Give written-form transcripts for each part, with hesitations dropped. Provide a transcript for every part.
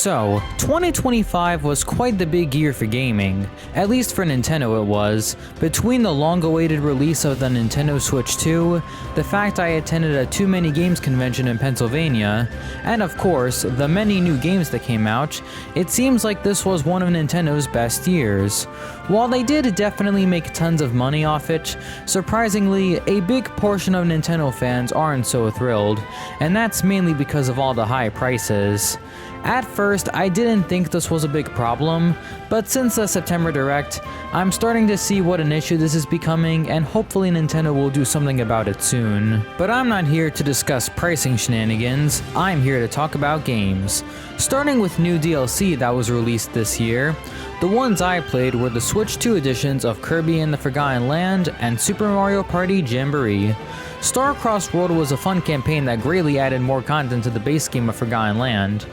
So, 2025 was quite the big year for gaming, at least for Nintendo it was. Between the long-awaited release of the Nintendo Switch 2, the fact I attended a Too Many Games convention in Pennsylvania, and of course, the many new games that came out, it seems like this was one of Nintendo's best years. While they did definitely make tons of money off it, surprisingly, a big portion of Nintendo fans aren't so thrilled, and that's mainly because of all the high prices. At first, I didn't think this was a big problem, but since the September Direct, I'm starting to see what an issue this is becoming, and hopefully Nintendo will do something about it soon. But I'm not here to discuss pricing shenanigans, I'm here to talk about games. Starting with new DLC that was released this year, the ones I played were the Switch 2 editions of Kirby and the Forgotten Land and Super Mario Party Jamboree. Star-Crossed World was a fun campaign that greatly added more content to the base game of Forgotten Land.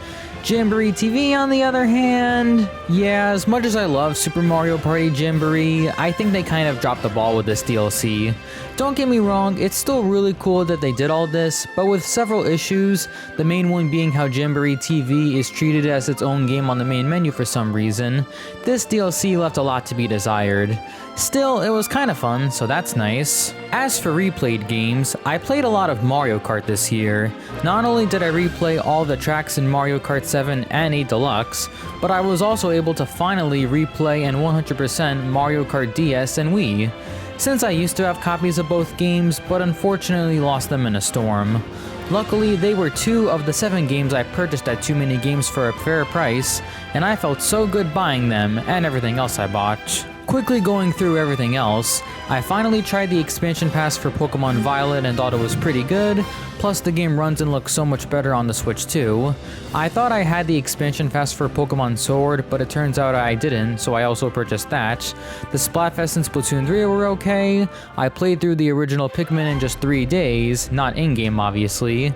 Jamboree TV, on the other hand, yeah, as much as I love Super Mario Party Jamboree, I think they kind of dropped the ball with this DLC. Don't get me wrong, it's still really cool that they did all this, but with several issues, the main one being how Jamboree TV is treated as its own game on the main menu for some reason, this DLC left a lot to be desired. Still, it was kind of fun, so that's nice. As for replayed games, I played a lot of Mario Kart this year. Not only did I replay all the tracks in Mario Kart 7 and 8 Deluxe, but I was also able to finally replay and 100% Mario Kart DS and Wii. Since I used to have copies of both games, but unfortunately lost them in a storm. Luckily, they were 2 of the 7 games I purchased at Too Many Games for a fair price, and I felt so good buying them and everything else I bought. Quickly going through everything else, I finally tried the expansion pass for Pokemon Violet and thought it was pretty good, plus the game runs and looks so much better on the Switch too. I thought I had the expansion pass for Pokemon Sword, but it turns out I didn't, so I also purchased that. The Splatfest and Splatoon 3 were okay. I played through the original Pikmin in just 3 days, not in-game obviously.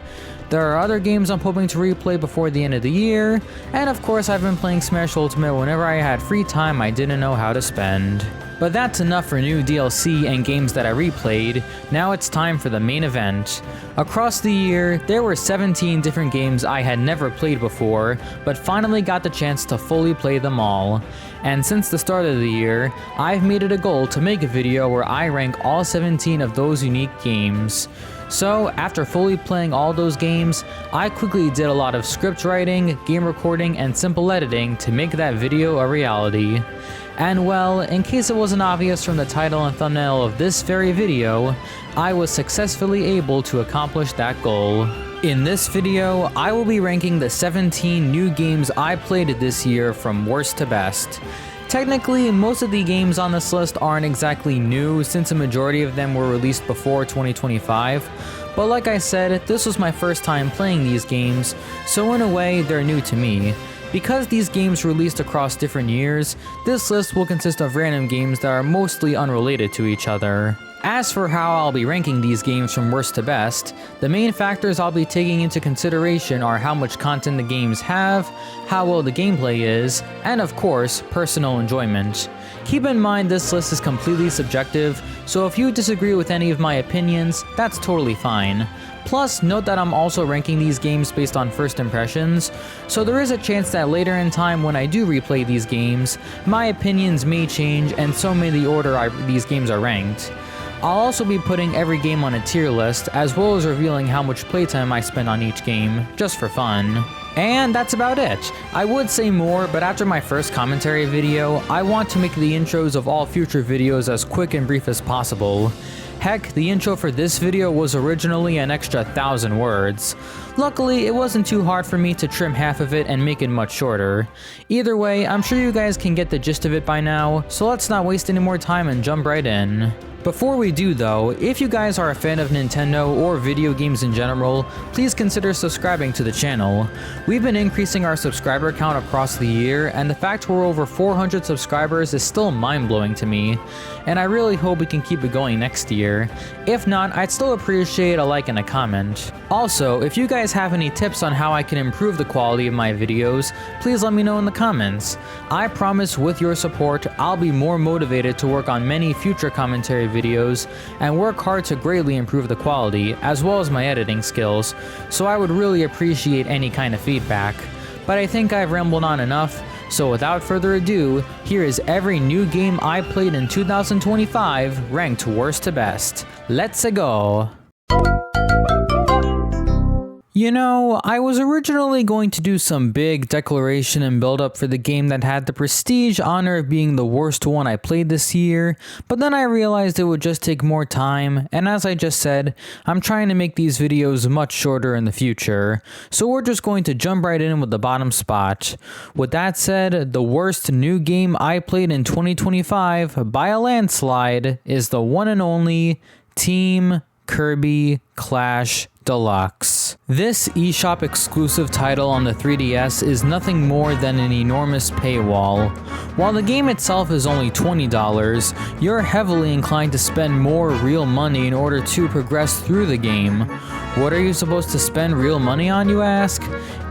There are other games I'm hoping to replay before the end of the year, and of course I've been playing Smash Ultimate whenever I had free time I didn't know how to spend. But that's enough for new DLC and games that I replayed, now it's time for the main event. Across the year, there were 17 different games I had never played before, but finally got the chance to fully play them all. And since the start of the year, I've made it a goal to make a video where I rank all 17 of those unique games. So, after fully playing all those games, I quickly did a lot of script writing, game recording, and simple editing to make that video a reality. And well, in case it wasn't obvious from the title and thumbnail of this very video, I was successfully able to accomplish that goal. In this video, I will be ranking the 17 new games I played this year from worst to best. Technically, most of the games on this list aren't exactly new since a majority of them were released before 2025, but like I said, this was my first time playing these games, so in a way, they're new to me. Because these games released across different years, this list will consist of random games that are mostly unrelated to each other. As for how I'll be ranking these games from worst to best, the main factors I'll be taking into consideration are how much content the games have, how well the gameplay is, and of course, personal enjoyment. Keep in mind this list is completely subjective, so if you disagree with any of my opinions, that's totally fine. Plus, note that I'm also ranking these games based on first impressions, so there is a chance that later in time when I do replay these games, my opinions may change and so may the order these games are ranked. I'll also be putting every game on a tier list, as well as revealing how much playtime I spend on each game, just for fun. And that's about it. I would say more, but after my first commentary video, I want to make the intros of all future videos as quick and brief as possible. Heck, the intro for this video was originally an extra 1,000 words. Luckily, it wasn't too hard for me to trim half of it and make it much shorter. Either way, I'm sure you guys can get the gist of it by now, so let's not waste any more time and jump right in. Before we do though, if you guys are a fan of Nintendo or video games in general, please consider subscribing to the channel. We've been increasing our subscriber count across the year, and the fact we're over 400 subscribers is still mind-blowing to me, and I really hope we can keep it going next year. If not, I'd still appreciate a like and a comment. Also, if you guys have any tips on how I can improve the quality of my videos, please let me know in the comments. I promise with your support, I'll be more motivated to work on many future commentary videos and work hard to greatly improve the quality, as well as my editing skills, so I would really appreciate any kind of feedback. but I think I've rambled on enough, so without further ado, here is every new game I played in 2025 ranked worst to best. Let's go! You know, I was originally going to do some big declaration and build up for the game that had the prestige honor of being the worst one I played this year, but then I realized it would just take more time, and as I just said, I'm trying to make these videos much shorter in the future, so we're just going to jump right in with the bottom spot. With that said, the worst new game I played in 2025 by a landslide is the one and only Team Kirby Clash Deluxe. This eShop exclusive title on the 3DS is nothing more than an enormous paywall. While the game itself is only $20, you're heavily inclined to spend more real money in order to progress through the game. What are you supposed to spend real money on, you ask?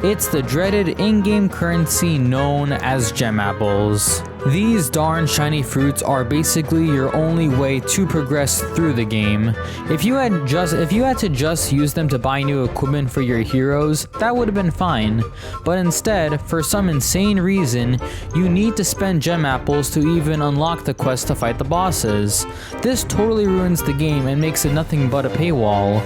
It's the dreaded in-game currency known as gem apples. These darn shiny fruits are basically your only way to progress through the game. If you had to just use them to buy new equipment for your heroes, that would have been fine. But instead, for some insane reason, you need to spend gem apples to even unlock the quest to fight the bosses. This totally ruins the game and makes it nothing but a paywall.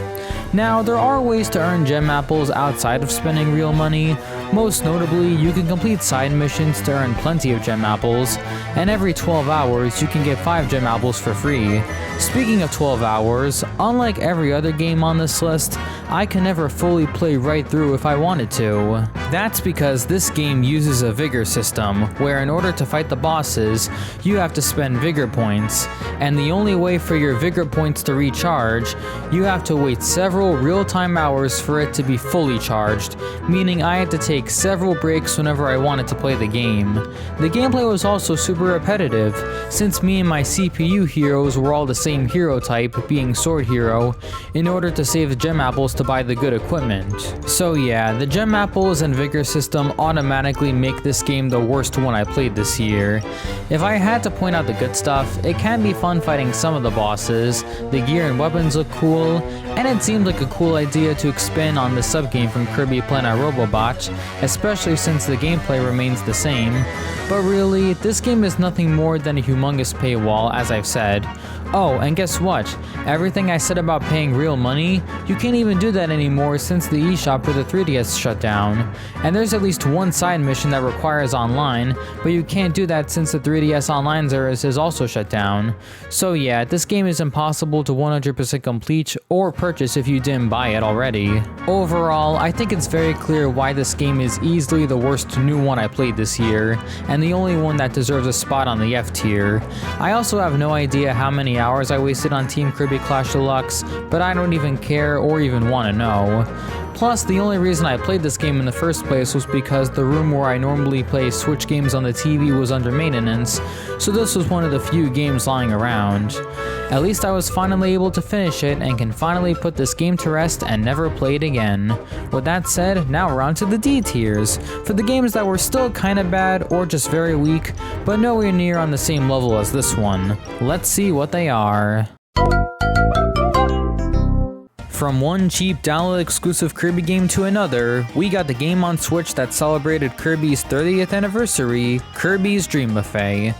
Now, there are ways to earn gem apples outside of spending real money. Most notably, you can complete side missions to earn plenty of gem apples, and every 12 hours you can get 5 gem apples for free. Speaking of 12 hours, unlike every other game on this list, I can never fully play right through if I wanted to. That's because this game uses a vigor system, where in order to fight the bosses, you have to spend vigor points, and the only way for your vigor points to recharge, you have to wait several real-time hours for it to be fully charged, meaning I had to take several breaks whenever I wanted to play the game. The gameplay was also super repetitive, since me and my CPU heroes were all the same hero type, being Sword Hero, in order to save the gem apples to buy the good equipment. So yeah, the gem apples and vigor system automatically make this game the worst one I played this year. If I had to point out the good stuff, it can be fun fighting some of the bosses, the gear and weapons look cool, and it seemed like a cool idea to expand on the subgame from Kirby Planet Robobot, especially since the gameplay remains the same. But really, this game is nothing more than a humongous paywall, as I've said. Oh, and guess what? Everything I said about paying real money, you can't even do that anymore since the eShop for the 3DS shut down. And there's at least one side mission that requires online, but you can't do that since the 3DS Online service is also shut down. So yeah, this game is impossible to 100% complete or purchase if you didn't buy it already. Overall, I think it's very clear why this game is easily the worst new one I played this year, and the only one that deserves a spot on the F tier. I also have no idea how many hours I wasted on Team Kirby Clash Deluxe, but I don't even care or even want to know. Plus, the only reason I played this game in the first place was because the room where I normally play Switch games on the TV was under maintenance, so this was one of the few games lying around. At least I was finally able to finish it and can finally put this game to rest and never play it again. With that said, now we're on to the D tiers, for the games that were still kinda bad or just very weak, but nowhere near on the same level as this one. Let's see what they are. From one cheap download exclusive Kirby game to another, we got the game on Switch that celebrated Kirby's 30th anniversary, Kirby's Dream Buffet.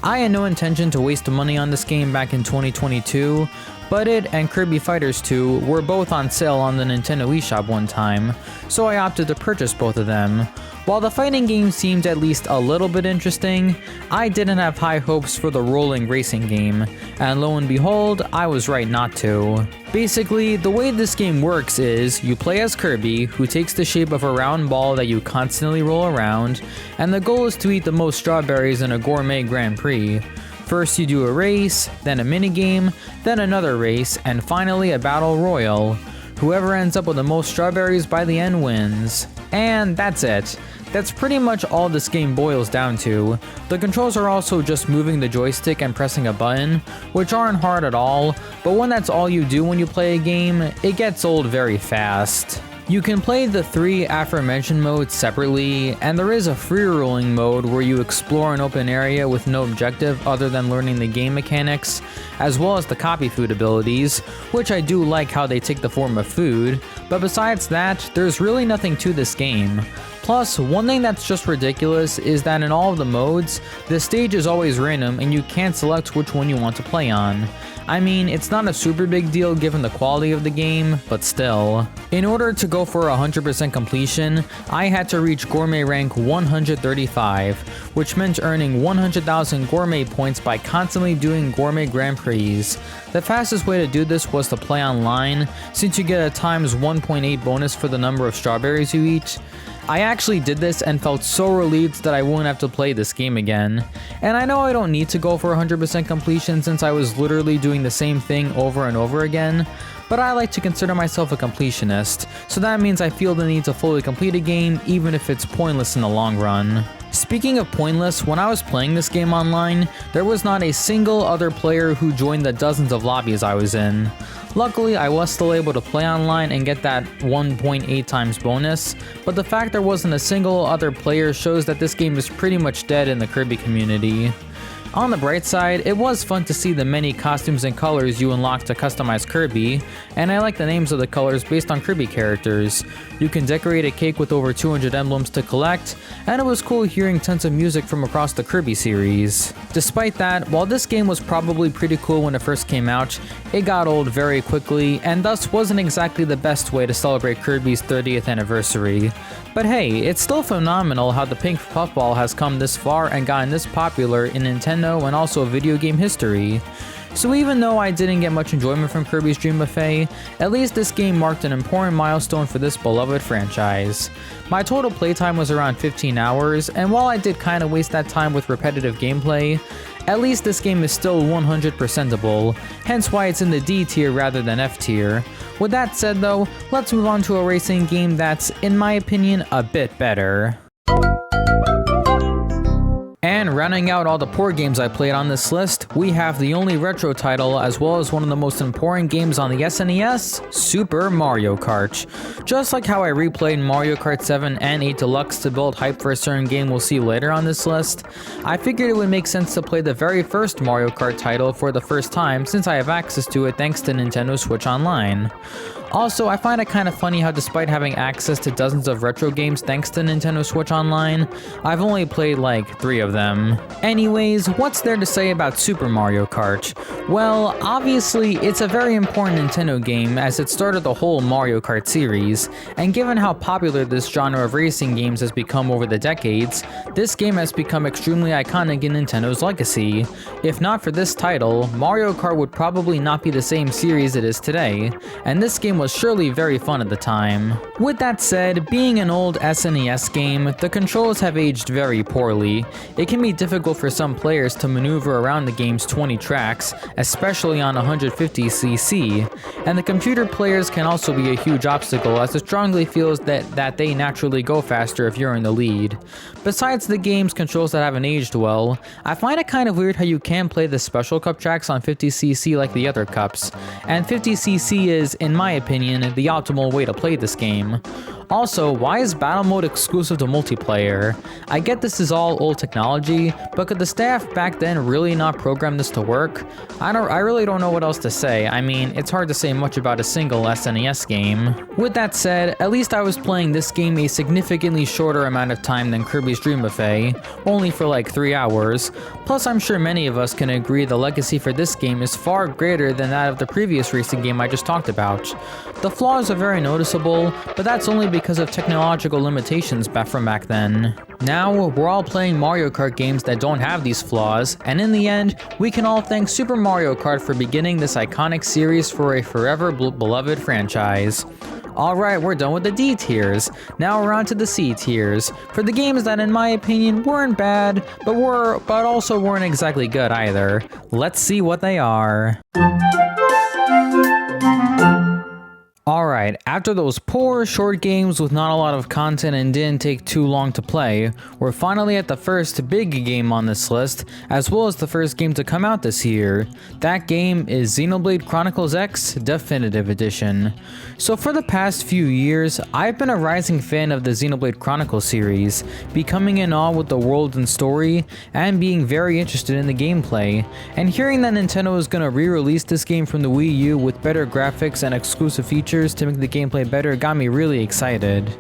I had no intention to waste money on this game back in 2022, but it and Kirby Fighters 2 were both on sale on the Nintendo eShop one time, so I opted to purchase both of them. While the fighting game seemed at least a little bit interesting, I didn't have high hopes for the rolling racing game, and lo and behold, I was right not to. Basically, the way this game works is, you play as Kirby, who takes the shape of a round ball that you constantly roll around, and the goal is to eat the most strawberries in a gourmet Grand Prix. First you do a race, then a minigame, then another race, and finally a battle royal. Whoever ends up with the most strawberries by the end wins. And that's it. That's pretty much all this game boils down to. The controls are also just moving the joystick and pressing a button, which aren't hard at all, but when that's all you do when you play a game, it gets old very fast. You can play the 3 aforementioned modes separately, and there is a free rolling mode where you explore an open area with no objective other than learning the game mechanics, as well as the copy food abilities, which I do like how they take the form of food, but besides that, there's really nothing to this game. Plus, one thing that's just ridiculous is that in all of the modes, the stage is always random and you can't select which one you want to play on. I mean, it's not a super big deal given the quality of the game, but still. In order to go for 100% completion, I had to reach Gourmet rank 135, which meant earning 100,000 Gourmet points by constantly doing Gourmet Grand Prix. The fastest way to do this was to play online, since you get a times 1.8 bonus for the number of strawberries you eat. I actually did this and felt so relieved that I wouldn't have to play this game again. And I know I don't need to go for 100% completion since I was literally doing the same thing over and over again, but I like to consider myself a completionist, so that means I feel the need to fully complete a game even if it's pointless in the long run. Speaking of pointless, when I was playing this game online, there was not a single other player who joined the dozens of lobbies I was in. Luckily, I was still able to play online and get that 1.8 times bonus, but the fact there wasn't a single other player shows that this game is pretty much dead in the Kirby community. On the bright side, it was fun to see the many costumes and colors you unlock to customize Kirby, and I like the names of the colors based on Kirby characters. You can decorate a cake with over 200 emblems to collect, and it was cool hearing tons of music from across the Kirby series. Despite that, while this game was probably pretty cool when it first came out, it got old very quickly, and thus wasn't exactly the best way to celebrate Kirby's 30th anniversary. But hey, it's still phenomenal how the pink puffball has come this far and gotten this popular in Nintendo and also video game history. So even though I didn't get much enjoyment from Kirby's Dream Buffet, at least this game marked an important milestone for this beloved franchise. My total playtime was around 15 hours, and while I did kinda waste that time with repetitive gameplay, at least this game is still 100%able, hence why it's in the D tier rather than F tier. With that said though, let's move on to a racing game that's, in my opinion, a bit better. And rounding out all the poor games I played on this list, we have the only retro title as well as one of the most important games on the SNES, Super Mario Kart. Just like how I replayed Mario Kart 7 and 8 Deluxe to build hype for a certain game we'll see later on this list, I figured it would make sense to play the very first Mario Kart title for the first time since I have access to it thanks to Nintendo Switch Online. Also, I find it kind of funny how despite having access to dozens of retro games thanks to Nintendo Switch Online, I've only played like 3 of them. Anyways, what's there to say about Super Mario Kart? Well, obviously, it's a very important Nintendo game as it started the whole Mario Kart series, and given how popular this genre of racing games has become over the decades, this game has become extremely iconic in Nintendo's legacy. If not for this title, Mario Kart would probably not be the same series it is today, and this game was surely very fun at the time. With that said, being an old SNES game, the controls have aged very poorly. It can be difficult for some players to maneuver around the game's 20 tracks, especially on 150cc, and the computer players can also be a huge obstacle as it strongly feels that they naturally go faster if you're in the lead. Besides the game's controls that haven't aged well, I find it kind of weird how you can play the special cup tracks on 50cc like the other cups, and 50cc is, in my opinion, the optimal way to play this game. Also, why is battle mode exclusive to multiplayer? I get this is all old technology, but could the staff back then really not program this to work? I really don't know what else to say. I mean, it's hard to say much about a single SNES game. With that said, at least I was playing this game a significantly shorter amount of time than Kirby's Dream Buffet, only for like 3 hours. Plus, I'm sure many of us can agree the legacy for this game is far greater than that of the previous racing game I just talked about. The flaws are very noticeable, but that's only because of technological limitations from back then. Now, we're all playing Mario Kart games that don't have these flaws, and in the end, we can all thank Super Mario Kart for beginning this iconic series for a forever beloved franchise. Alright, we're done with the D tiers. Now we're on to the C tiers, for the games that in my opinion weren't bad, but also weren't exactly good either. Let's see what they are. Alright, after those poor short games with not a lot of content and didn't take too long to play, we're finally at the first big game on this list, as well as the first game to come out this year. That game is Xenoblade Chronicles X Definitive Edition. So for the past few years, I've been a rising fan of the Xenoblade Chronicles series, becoming in awe with the world and story, and being very interested in the gameplay, and hearing that Nintendo is gonna re-release this game from the Wii U with better graphics and exclusive features to make the gameplay better got me really excited.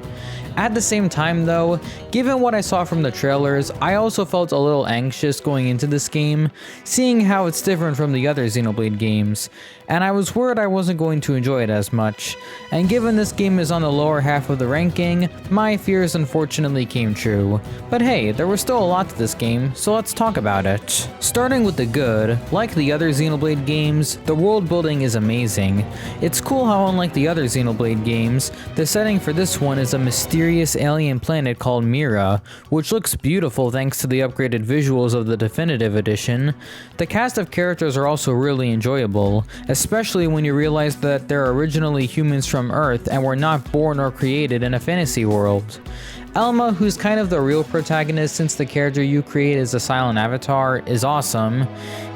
At the same time though, given what I saw from the trailers, I also felt a little anxious going into this game, seeing how it's different from the other Xenoblade games, and I was worried I wasn't going to enjoy it as much. And given this game is on the lower half of the ranking, my fears unfortunately came true. But hey, there was still a lot to this game, so let's talk about it. Starting with the good, like the other Xenoblade games, the world building is amazing. It's cool how unlike the other Xenoblade games, the setting for this one is a mysterious alien planet called Mira, which looks beautiful thanks to the upgraded visuals of the definitive edition. The cast of characters are also really enjoyable, especially when you realize that they're originally humans from Earth and were not born or created in a fantasy world. Elma, who's kind of the real protagonist since the character you create as a silent avatar, is awesome.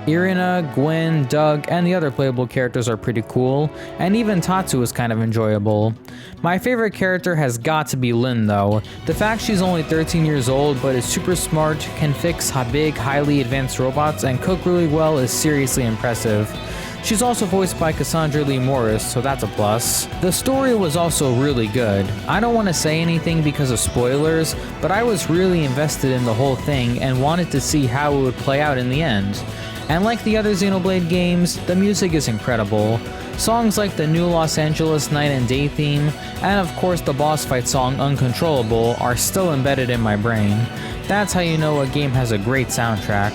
Irina, Gwen, Doug, and the other playable characters are pretty cool, and even Tatsu is kind of enjoyable. My favorite character has got to be Lyn though. The fact she's only 13 years old but is super smart, can fix big, highly advanced robots, and cook really well is seriously impressive. She's also voiced by Cassandra Lee Morris, so that's a plus. The story was also really good. I don't want to say anything because of spoilers, but I was really invested in the whole thing and wanted to see how it would play out in the end. And like the other Xenoblade games, the music is incredible. Songs like the new Los Angeles Night and Day theme, and of course the boss fight song Uncontrollable are still embedded in my brain. That's how you know a game has a great soundtrack.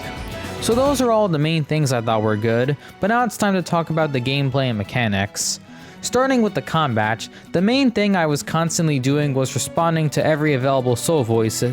So those are all the main things I thought were good, but now it's time to talk about the gameplay and mechanics. Starting with the combat, the main thing I was constantly doing was responding to every available soul voice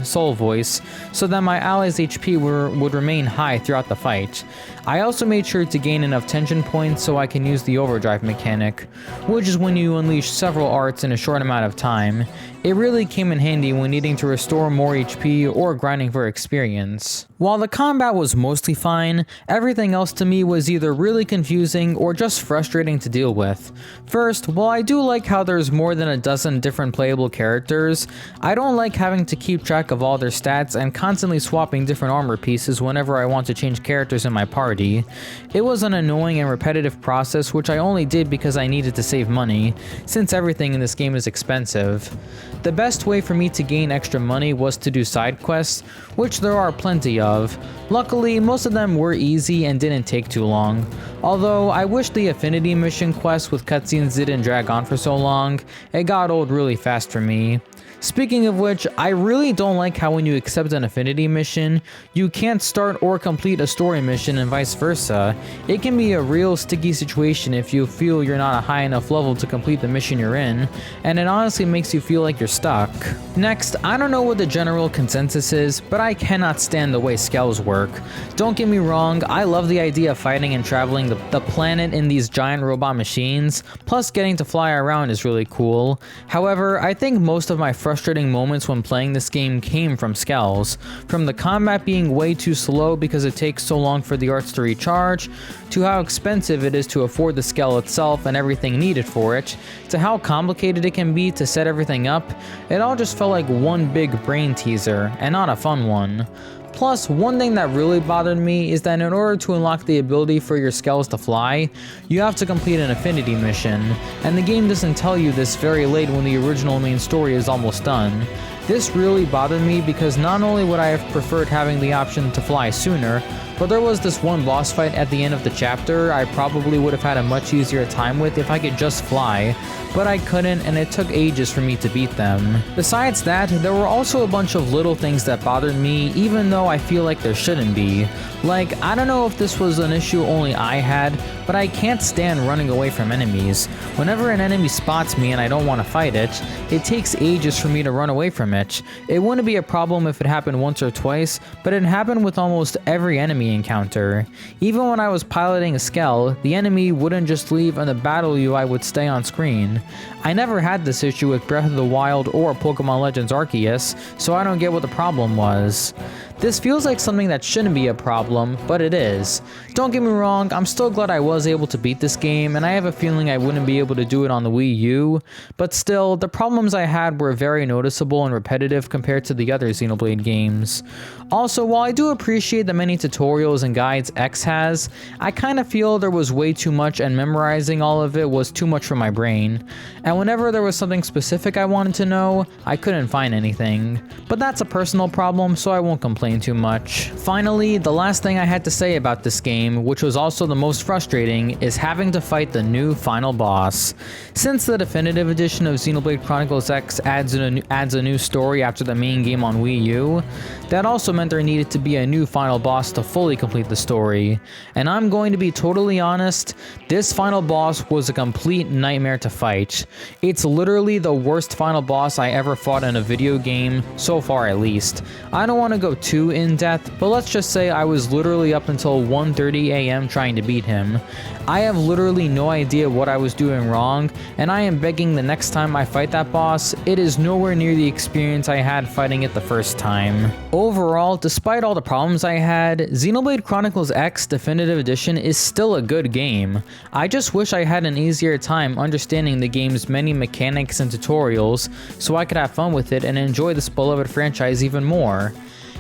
so that my allies' HP would remain high throughout the fight. I also made sure to gain enough tension points so I can use the overdrive mechanic, which is when you unleash several arts in a short amount of time. It really came in handy when needing to restore more HP or grinding for experience. While the combat was mostly fine, everything else to me was either really confusing or just frustrating to deal with. First, while I do like how there's more than a dozen different playable characters, I don't like having to keep track of all their stats and constantly swapping different armor pieces whenever I want to change characters in my party. It was an annoying and repetitive process which I only did because I needed to save money, since everything in this game is expensive. The best way for me to gain extra money was to do side quests, which there are plenty of. Luckily, most of them were easy and didn't take too long. Although, I wish the Affinity mission quest with cutscenes didn't drag on for so long. It got old really fast for me. Speaking of which, I really don't like how when you accept an Affinity mission, you can't start or complete a story mission and vice versa. It can be a real sticky situation if you feel you're not a high enough level to complete the mission you're in, and it honestly makes you feel like you're stuck. Next, I don't know what the general consensus is, but I cannot stand the way Skells work. Don't get me wrong, I love the idea of fighting and traveling the planet in these giant robot machines, plus getting to fly around is really cool. However, I think most of my frustrating moments when playing this game came from Skells, from the combat being way too slow because it takes so long for the arts to recharge, to how expensive it is to afford the Skell itself and everything needed for it, to how complicated it can be to set everything up. It all just felt like one big brain teaser, and not a fun one. Plus, one thing that really bothered me is that in order to unlock the ability for your Skells to fly, you have to complete an Affinity mission, and the game doesn't tell you this very late when the original main story is almost done. This really bothered me because not only would I have preferred having the option to fly sooner, but there was this one boss fight at the end of the chapter I probably would have had a much easier time with if I could just fly, but I couldn't and it took ages for me to beat them. Besides that, there were also a bunch of little things that bothered me even though I feel like there shouldn't be. Like, I don't know if this was an issue only I had, but I can't stand running away from enemies. Whenever an enemy spots me and I don't want to fight it, it takes ages for me to run away from it. It wouldn't be a problem if it happened once or twice, but it happened with almost every enemy encounter. Even when I was piloting a Skell, the enemy wouldn't just leave and the battle UI would stay on screen. I never had this issue with Breath of the Wild or Pokemon Legends Arceus, so I don't get what the problem was. This feels like something that shouldn't be a problem, but it is. Don't get me wrong, I'm still glad I was able to beat this game, and I have a feeling I wouldn't be able to do it on the Wii U, but still, the problems I had were very noticeable and repetitive compared to the other Xenoblade games. Also, while I do appreciate the many tutorials and guides X has, I kinda feel there was way too much and memorizing all of it was too much for my brain, and whenever there was something specific I wanted to know, I couldn't find anything. But that's a personal problem, so I won't complain too much. Finally, the last thing I had to say about this game, which was also the most frustrating, is having to fight the new final boss. Since the definitive edition of Xenoblade Chronicles X adds a new story after the main game on Wii U, that also meant there needed to be a new final boss to fully complete the story. And I'm going to be totally honest, this final boss was a complete nightmare to fight. It's literally the worst final boss I ever fought in a video game, so far at least. I don't want to go too in depth, but let's just say I was literally up until 1:30 AM trying to beat him. I have literally no idea what I was doing wrong, and I am begging the next time I fight that boss, it is nowhere near the experience I had fighting it the first time. Overall, despite all the problems I had, Xenoblade Chronicles X Definitive Edition is still a good game. I just wish I had an easier time understanding the game's many mechanics and tutorials so I could have fun with it and enjoy this beloved franchise even more.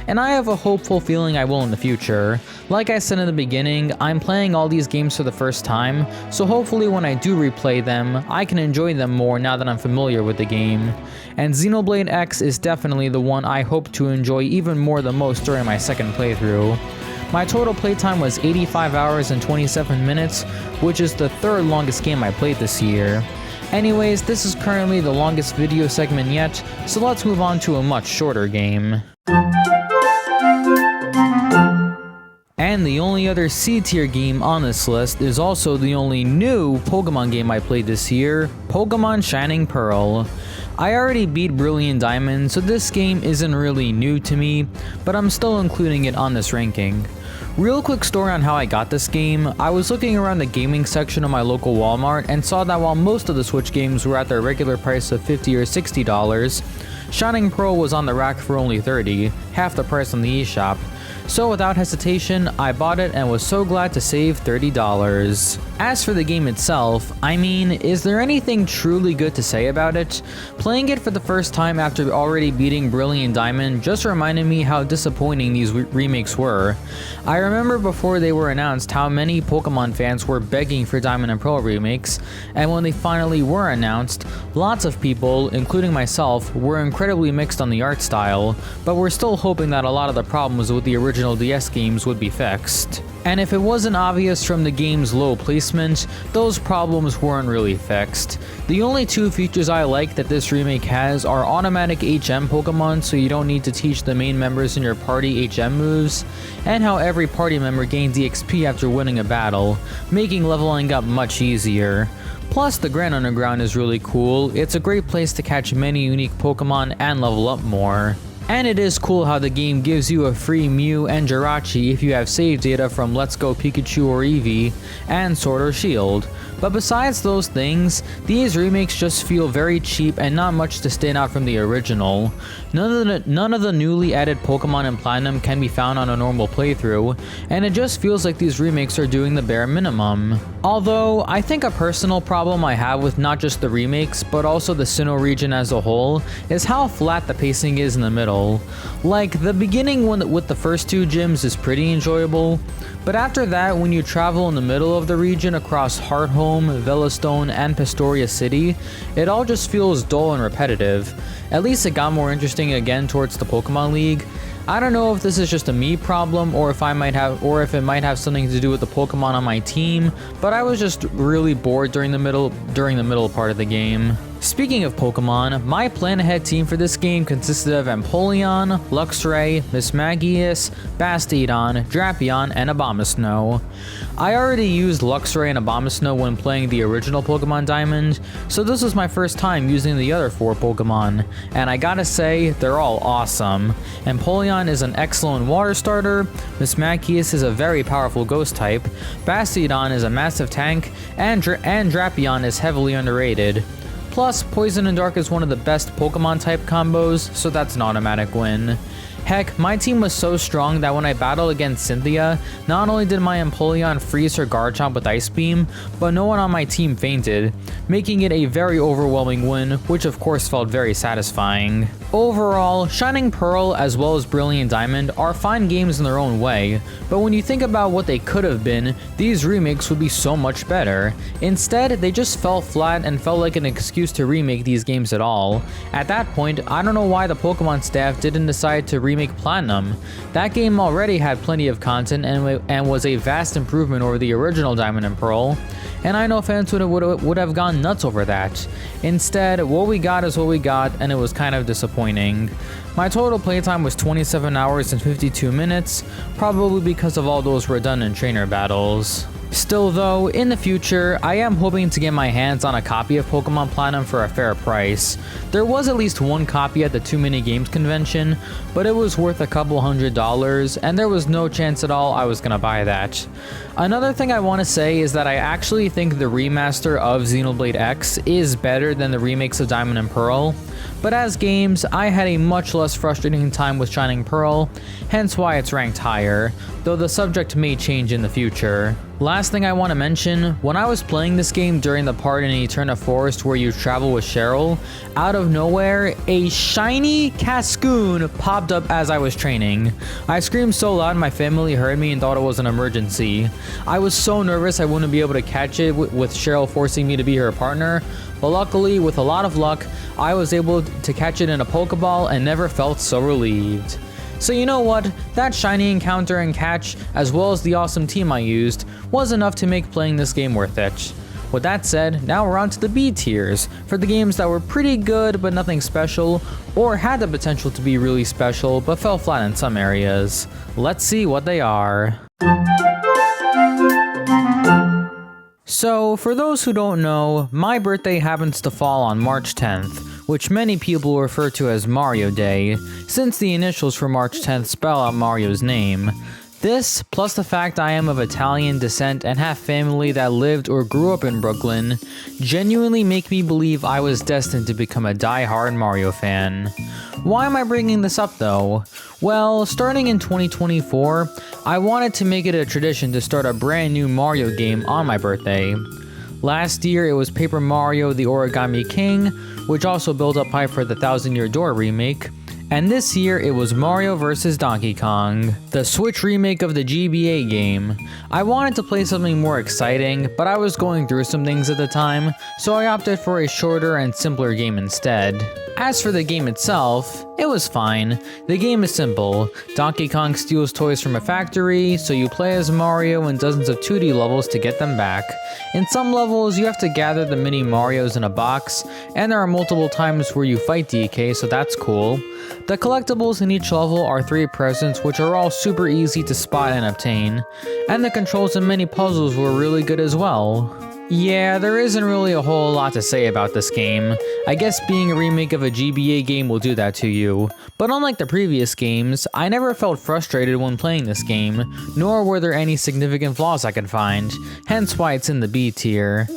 And I have a hopeful feeling I will in the future. Like I said in the beginning, I'm playing all these games for the first time, so hopefully when I do replay them, I can enjoy them more now that I'm familiar with the game. And Xenoblade X is definitely the one I hope to enjoy even more the most during my second playthrough. My total playtime was 85 hours and 27 minutes, which is the third longest game I played this year. Anyways, this is currently the longest video segment yet, so let's move on to a much shorter game. And the only other C-tier game on this list is also the only new Pokemon game I played this year, Pokemon Shining Pearl. I already beat Brilliant Diamond, so this game isn't really new to me, but I'm still including it on this ranking. Real quick story on how I got this game. I was looking around the gaming section of my local Walmart and saw that while most of the Switch games were at their regular price of $50 or $60, Shining Pearl was on the rack for only $30, half the price on the eShop. So without hesitation, I bought it and was so glad to save $30. As for the game itself, I mean, is there anything truly good to say about it? Playing it for the first time after already beating Brilliant Diamond just reminded me how disappointing these remakes were. I remember before they were announced how many Pokemon fans were begging for Diamond and Pearl remakes, and when they finally were announced, lots of people, including myself, were incredibly mixed on the art style, but were still hoping that a lot of the problems with the original DS games would be fixed. And if it wasn't obvious from the game's low placement, those problems weren't really fixed. The only two features I like that this remake has are automatic HM Pokemon, so you don't need to teach the main members in your party HM moves, and how every party member gains EXP after winning a battle, making leveling up much easier. Plus, the Grand Underground is really cool. It's a great place to catch many unique Pokemon and level up more. And it is cool how the game gives you a free Mew and Jirachi if you have save data from Let's Go Pikachu or Eevee, and Sword or Shield. But besides those things, these remakes just feel very cheap and not much to stand out from the original. None of the newly added Pokemon in Platinum can be found on a normal playthrough, and it just feels like these remakes are doing the bare minimum. Although, I think a personal problem I have with not just the remakes, but also the Sinnoh region as a whole, is how flat the pacing is in the middle. Like, the beginning with the first two gyms is pretty enjoyable, but after that, when you travel in the middle of the region across Hearthome, Velostone, and Pastoria City, it all just feels dull and repetitive. At least it got more interesting again towards the Pokemon League. I don't know if this is just a me problem or if it might have something to do with the Pokemon on my team, but I was just really bored during the middle part of the game. Speaking of Pokemon, my plan ahead team for this game consisted of Empoleon, Luxray, Mismagius, Bastiodon, Drapion, and Abomasnow. I already used Luxray and Abomasnow when playing the original Pokemon Diamond, so this was my first time using the other 4 Pokemon, and I gotta say, they're all awesome. Empoleon is an excellent water starter, Mismagius is a very powerful ghost type, Bastiodon is a massive tank, and Drapion is heavily underrated. Plus, Poison and Dark is one of the best Pokemon type combos, so that's an automatic win. Heck, my team was so strong that when I battled against Cynthia, not only did my Empoleon freeze her Garchomp with Ice Beam, but no one on my team fainted, making it a very overwhelming win, which of course felt very satisfying. Overall, Shining Pearl as well as Brilliant Diamond are fine games in their own way, but when you think about what they could have been, these remakes would be so much better. Instead, they just fell flat and felt like an excuse to remake these games at all. At that point, I don't know why the Pokemon staff didn't decide to remake Platinum. That game already had plenty of content and was a vast improvement over the original Diamond and Pearl, and I know fans would have gone nuts over that. Instead, what we got is what we got, and it was kind of disappointing. My total playtime was 27 hours and 52 minutes, probably because of all those redundant trainer battles. Still though, in the future, I am hoping to get my hands on a copy of Pokemon Platinum for a fair price. There was at least one copy at the Too Many Games convention, but it was worth a couple $100s, and there was no chance at all I was gonna buy that. Another thing I want to say is that I actually think the remaster of Xenoblade X is better than the remakes of Diamond and Pearl, but as games, I had a much less frustrating time with Shining Pearl, hence why it's ranked higher, though the subject may change in the future. Last thing I want to mention, when I was playing this game during the part in Eterna Forest where you travel with Cheryl, out of nowhere, a shiny Cascoon popped up as I was training. I screamed so loud my family heard me and thought it was an emergency. I was so nervous I wouldn't be able to catch it with Cheryl forcing me to be her partner, but luckily, with a lot of luck, I was able to catch it in a Pokeball and never felt so relieved. So you know what, that shiny encounter and catch, as well as the awesome team I used, was enough to make playing this game worth it. With that said, now we're on to the B tiers, for the games that were pretty good but nothing special, or had the potential to be really special but fell flat in some areas. Let's see what they are. So, for those who don't know, my birthday happens to fall on March 10th, which many people refer to as Mario Day, since the initials for March 10th spell out Mario's name. This, plus the fact I am of Italian descent and have family that lived or grew up in Brooklyn, genuinely make me believe I was destined to become a die-hard Mario fan. Why am I bringing this up though? Well, starting in 2024, I wanted to make it a tradition to start a brand new Mario game on my birthday. Last year it was Paper Mario The Origami King, which also built up hype for the Thousand Year Door remake, and this year it was Mario vs. Donkey Kong, the Switch remake of the GBA game. I wanted to play something more exciting, but I was going through some things at the time, so I opted for a shorter and simpler game instead. As for the game itself, it was fine. The game is simple. Donkey Kong steals toys from a factory, so you play as Mario in dozens of 2D levels to get them back. In some levels, you have to gather the mini Marios in a box, and there are multiple times where you fight DK, so that's cool. The collectibles in each level are 3 presents, which are all super easy to spot and obtain, and the controls in many puzzles were really good as well. Yeah, there isn't really a whole lot to say about this game. I guess being a remake of a GBA game will do that to you. But unlike the previous games, I never felt frustrated when playing this game, nor were there any significant flaws I could find, hence why it's in the B tier.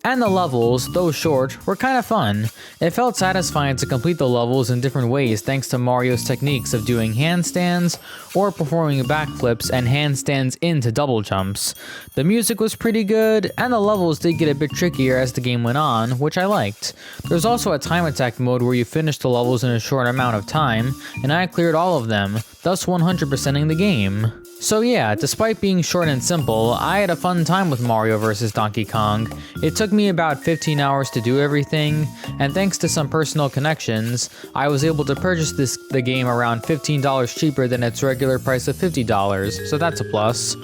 And the levels, though short, were kind of fun. It felt satisfying to complete the levels in different ways thanks to Mario's techniques of doing handstands, or performing backflips and handstands into double jumps. The music was pretty good, and the levels did get a bit trickier as the game went on, which I liked. There's also a time attack mode where you finish the levels in a short amount of time, and I cleared all of them, thus 100%ing the game. So yeah, despite being short and simple, I had a fun time with Mario vs. Donkey Kong. It took me about 15 hours to do everything, and thanks to some personal connections, I was able to purchase the game around $15 cheaper than its regular price of $50, so that's a plus.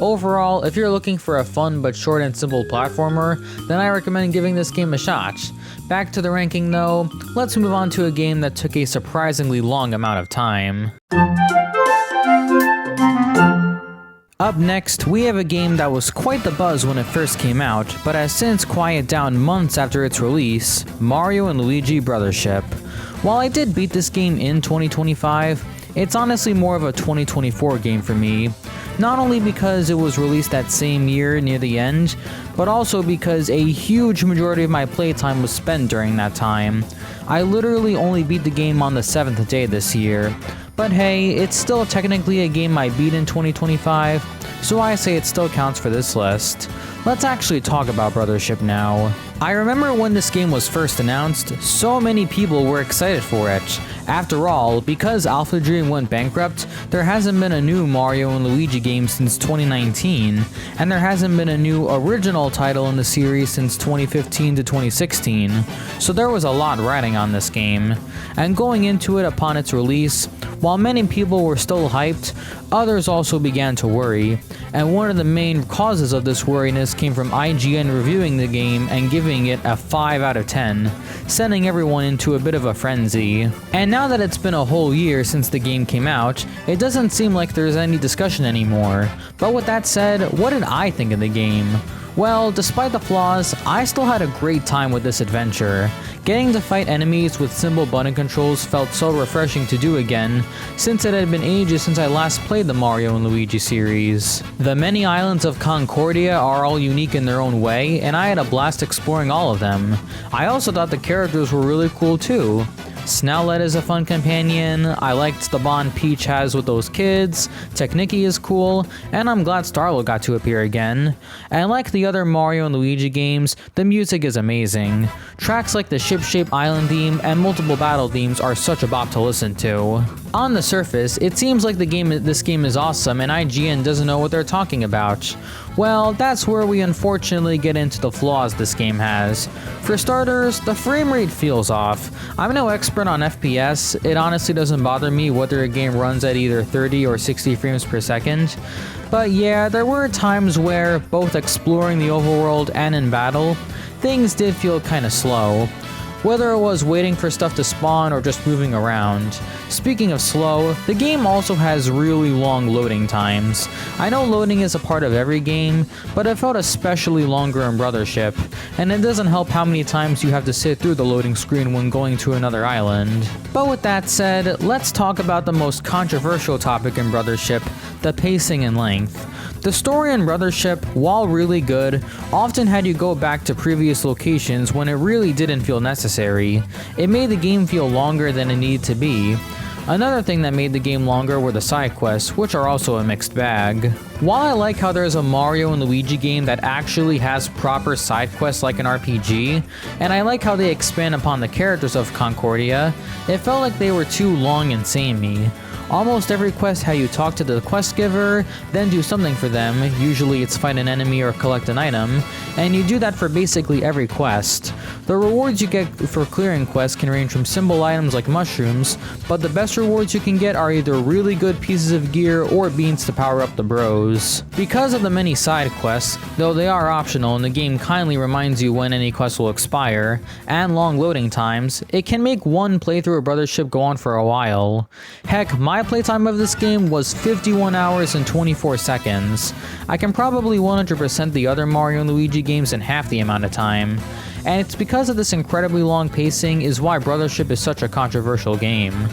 Overall, if you're looking for a fun but short and simple platformer, then I recommend giving this game a shot. Back to the ranking though, let's move on to a game that took a surprisingly long amount of time. Up next, we have a game that was quite the buzz when it first came out, but has since quieted down months after its release, Mario & Luigi Brothership. While I did beat this game in 2025, it's honestly more of a 2024 game for me. Not only because it was released that same year near the end, but also because a huge majority of my playtime was spent during that time. I literally only beat the game on the 7th day this year. But hey, it's still technically a game I beat in 2025, so I say it still counts for this list. Let's actually talk about Brothership now. I remember when this game was first announced, so many people were excited for it. After all, because Alpha Dream went bankrupt, there hasn't been a new Mario and Luigi game since 2019, and there hasn't been a new original title in the series since 2015 to 2016, so there was a lot riding on this game. And going into it upon its release, while many people were still hyped, others also began to worry, and one of the main causes of this worriness came from IGN reviewing the game and giving it a 5 out of 10, sending everyone into a bit of a frenzy. And now that it's been a whole year since the game came out, it doesn't seem like there's any discussion anymore. But with that said, what did I think of the game? Well, despite the flaws, I still had a great time with this adventure. Getting to fight enemies with simple button controls felt so refreshing to do again, since it had been ages since I last played the Mario and Luigi series. The many islands of Concordia are all unique in their own way, and I had a blast exploring all of them. I also thought the characters were really cool too. Snowlet is a fun companion, I liked the bond Peach has with those kids, Technicky is cool, and I'm glad Starlo got to appear again. And like the other Mario and Luigi games, the music is amazing. Tracks like the Ship-Shape Island theme and multiple battle themes are such a bop to listen to. On the surface, it seems like this game is awesome and IGN doesn't know what they're talking about. Well, that's where we unfortunately get into the flaws this game has. For starters, the frame rate feels off. I'm no expert on FPS, it honestly doesn't bother me whether a game runs at either 30 or 60 frames per second. But yeah, there were times where, both exploring the overworld and in battle, things did feel kinda slow. Whether it was waiting for stuff to spawn or just moving around. Speaking of slow, the game also has really long loading times. I know loading is a part of every game, but it felt especially longer in Brothership, and it doesn't help how many times you have to sit through the loading screen when going to another island. But with that said, let's talk about the most controversial topic in Brothership, the pacing and length. The story in Brothership, while really good, often had you go back to previous locations when it really didn't feel necessary. It made the game feel longer than it needed to be. Another thing that made the game longer were the side quests, which are also a mixed bag. While I like how there's a Mario and Luigi game that actually has proper side quests like an RPG, and I like how they expand upon the characters of Concordia, it felt like they were too long and samey. Almost every quest had you talk to the quest giver, then do something for them, usually it's fight an enemy or collect an item, and you do that for basically every quest. The rewards you get for clearing quests can range from simple items like mushrooms, but the best rewards you can get are either really good pieces of gear or beans to power up the bros. Because of the many side quests, though they are optional and the game kindly reminds you when any quest will expire, and long loading times, it can make one playthrough of Brothership go on for a while. Heck, my playtime of this game was 51 hours and 24 seconds. I can probably 100% the other Mario and Luigi games in half the amount of time. And it's because of this incredibly long pacing is why Brothership is such a controversial game.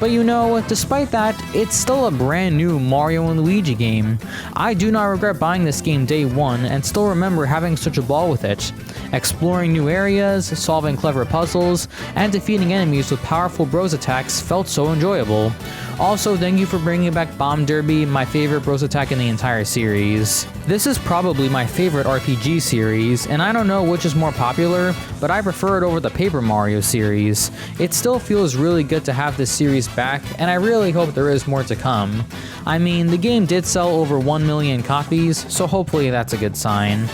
But you know, despite that, it's still a brand new Mario and Luigi game. I do not regret buying this game day one and still remember having such a ball with it. Exploring new areas, solving clever puzzles, and defeating enemies with powerful bros attacks felt so enjoyable. Also, thank you for bringing back Bomb Derby, my favorite bros attack in the entire series. This is probably my favorite RPG series, and I don't know which is more popular, but I prefer it over the Paper Mario series. It still feels really good to have this series back, and I really hope there is more to come. I mean, the game did sell over 1 million copies, so hopefully that's a good sign.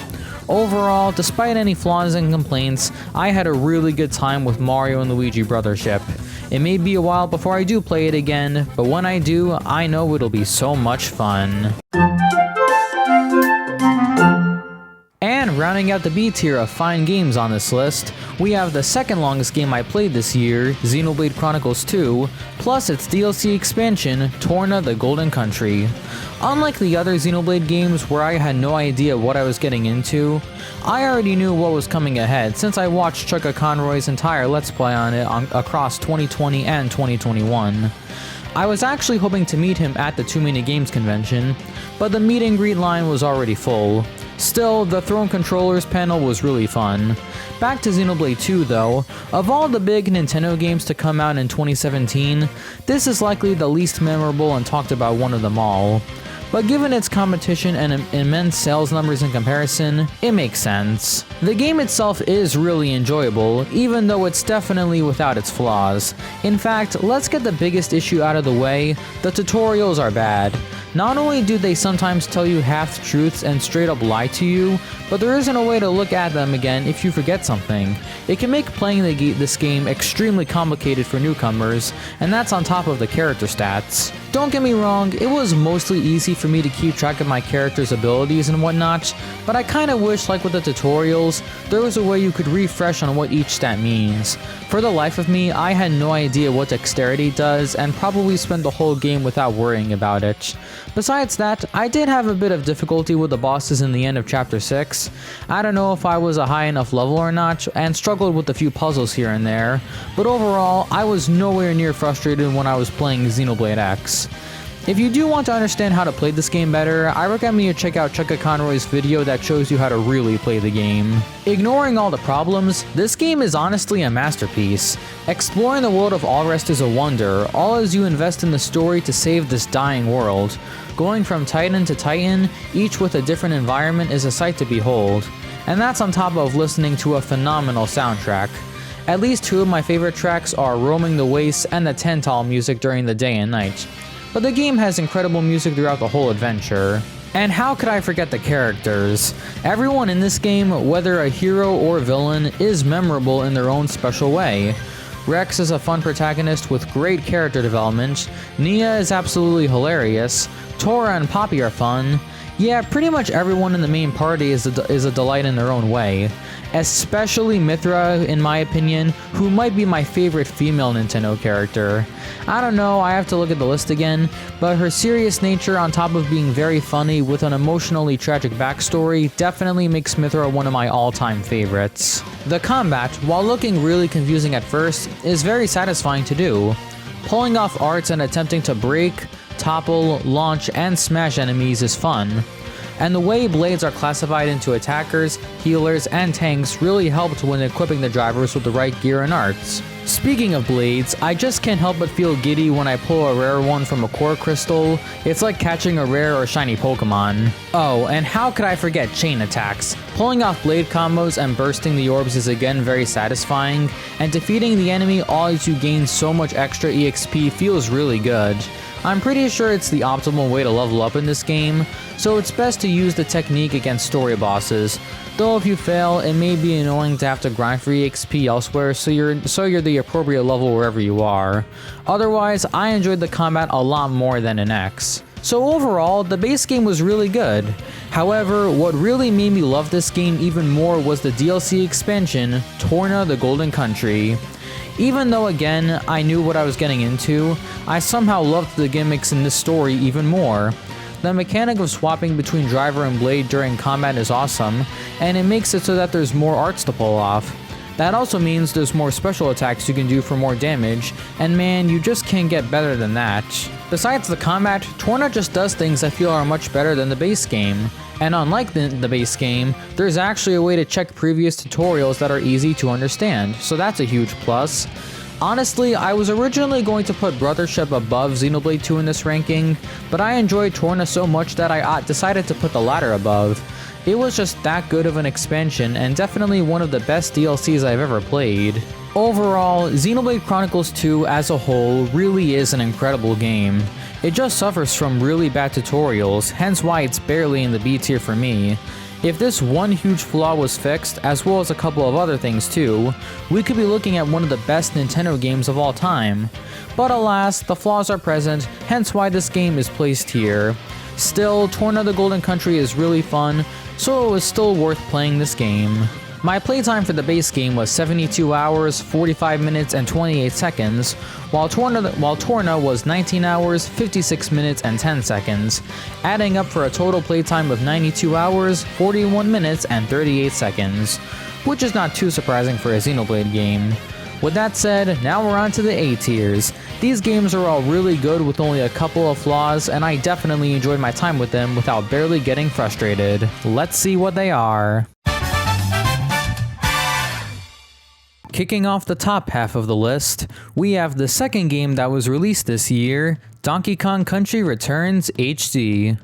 Overall, despite any flaws and complaints, I had a really good time with Mario and Luigi Brothership. It may be a while before I do play it again, but when I do, I know it'll be so much fun. And rounding out the B tier of fine games on this list, we have the second longest game I played this year, Xenoblade Chronicles 2, plus its DLC expansion, Torna the Golden Country. Unlike the other Xenoblade games where I had no idea what I was getting into, I already knew what was coming ahead since I watched Chugga Conroy's entire Let's Play on it across 2020 and 2021. I was actually hoping to meet him at the Too Many Games convention, but the meet and greet line was already full. Still, the Throne Controllers panel was really fun. Back to Xenoblade 2 though, of all the big Nintendo games to come out in 2017, this is likely the least memorable and talked about one of them all. But given its competition and immense sales numbers in comparison, it makes sense. The game itself is really enjoyable, even though it's definitely without its flaws. In fact, let's get the biggest issue out of the way: the tutorials are bad. Not only do they sometimes tell you half-truths and straight up lie to you, but there isn't a way to look at them again if you forget something. It can make playing this game extremely complicated for newcomers, and that's on top of the character stats. Don't get me wrong, it was mostly easy for me to keep track of my character's abilities and whatnot, but I kinda wish, like with the tutorials, there was a way you could refresh on what each stat means. For the life of me, I had no idea what dexterity does, and probably spent the whole game without worrying about it. Besides that, I did have a bit of difficulty with the bosses in the end of Chapter 6. I don't know if I was a high enough level or not, and struggled with a few puzzles here and there, but overall, I was nowhere near frustrated when I was playing Xenoblade X. If you do want to understand how to play this game better, I recommend you check out Cheka Conroy's video that shows you how to really play the game. Ignoring all the problems, this game is honestly a masterpiece. Exploring the world of Alrest is a wonder, all as you invest in the story to save this dying world. Going from Titan to Titan, each with a different environment, is a sight to behold. And that's on top of listening to a phenomenal soundtrack. At least two of my favorite tracks are Roaming the Wastes and the Tantal music during the day and night. But the game has incredible music throughout the whole adventure. And how could I forget the characters? Everyone in this game, whether a hero or villain, is memorable in their own special way. Rex is a fun protagonist with great character development, Nia is absolutely hilarious, Tora and Poppy are fun. Yeah, pretty much everyone in the main party is a delight in their own way. Especially Mythra, in my opinion, who might be my favorite female Nintendo character. I don't know, I have to look at the list again, but her serious nature on top of being very funny with an emotionally tragic backstory definitely makes Mythra one of my all-time favorites. The combat, while looking really confusing at first, is very satisfying to do. Pulling off arts and attempting to break, topple, launch, and smash enemies is fun. And the way blades are classified into attackers, healers, and tanks really helped when equipping the drivers with the right gear and arts. Speaking of blades, I just can't help but feel giddy when I pull a rare one from a core crystal. It's like catching a rare or shiny Pokemon. Oh, and how could I forget chain attacks? Pulling off blade combos and bursting the orbs is again very satisfying, and defeating the enemy all as you gain so much extra EXP feels really good. I'm pretty sure it's the optimal way to level up in this game, so it's best to use the technique against story bosses, though if you fail, it may be annoying to have to grind for EXP elsewhere so you're the appropriate level wherever you are. Otherwise, I enjoyed the combat a lot more than in X. So overall, the base game was really good. However, what really made me love this game even more was the DLC expansion, Torna the Golden Country. Even though again, I knew what I was getting into, I somehow loved the gimmicks in this story even more. The mechanic of swapping between driver and blade during combat is awesome, and it makes it so that there's more arts to pull off. That also means there's more special attacks you can do for more damage, and man, you just can't get better than that. Besides the combat, Torna just does things I feel are much better than the base game. And unlike the base game, there's actually a way to check previous tutorials that are easy to understand, so that's a huge plus. Honestly, I was originally going to put Brothership above Xenoblade 2 in this ranking, but I enjoyed Torna so much that I decided to put the latter above. It was just that good of an expansion, and definitely one of the best DLCs I've ever played. Overall, Xenoblade Chronicles 2 as a whole really is an incredible game. It just suffers from really bad tutorials, hence why it's barely in the B tier for me. If this one huge flaw was fixed, as well as a couple of other things too, we could be looking at one of the best Nintendo games of all time. But alas, the flaws are present, hence why this game is placed here. Still, Torna the Golden Country is really fun, so it was still worth playing this game. My playtime for the base game was 72 hours, 45 minutes, and 28 seconds, while Torna was 19 hours, 56 minutes, and 10 seconds, adding up for a total playtime of 92 hours, 41 minutes, and 38 seconds, which is not too surprising for a Xenoblade game. With that said, now we're on to the A tiers. These games are all really good with only a couple of flaws, and I definitely enjoyed my time with them without barely getting frustrated. Let's see what they are. Kicking off the top half of the list, we have the second game that was released this year, Donkey Kong Country Returns HD.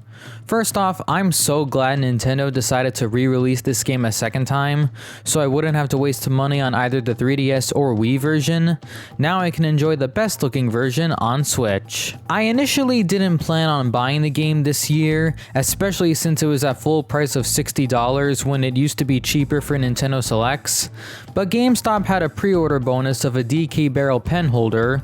First off, I'm so glad Nintendo decided to re-release this game a second time, so I wouldn't have to waste money on either the 3DS or Wii version. Now I can enjoy the best looking version on Switch. I initially didn't plan on buying the game this year, especially since it was at full price of $60 when it used to be cheaper for Nintendo Selects, but GameStop had a pre-order bonus of a DK Barrel pen holder.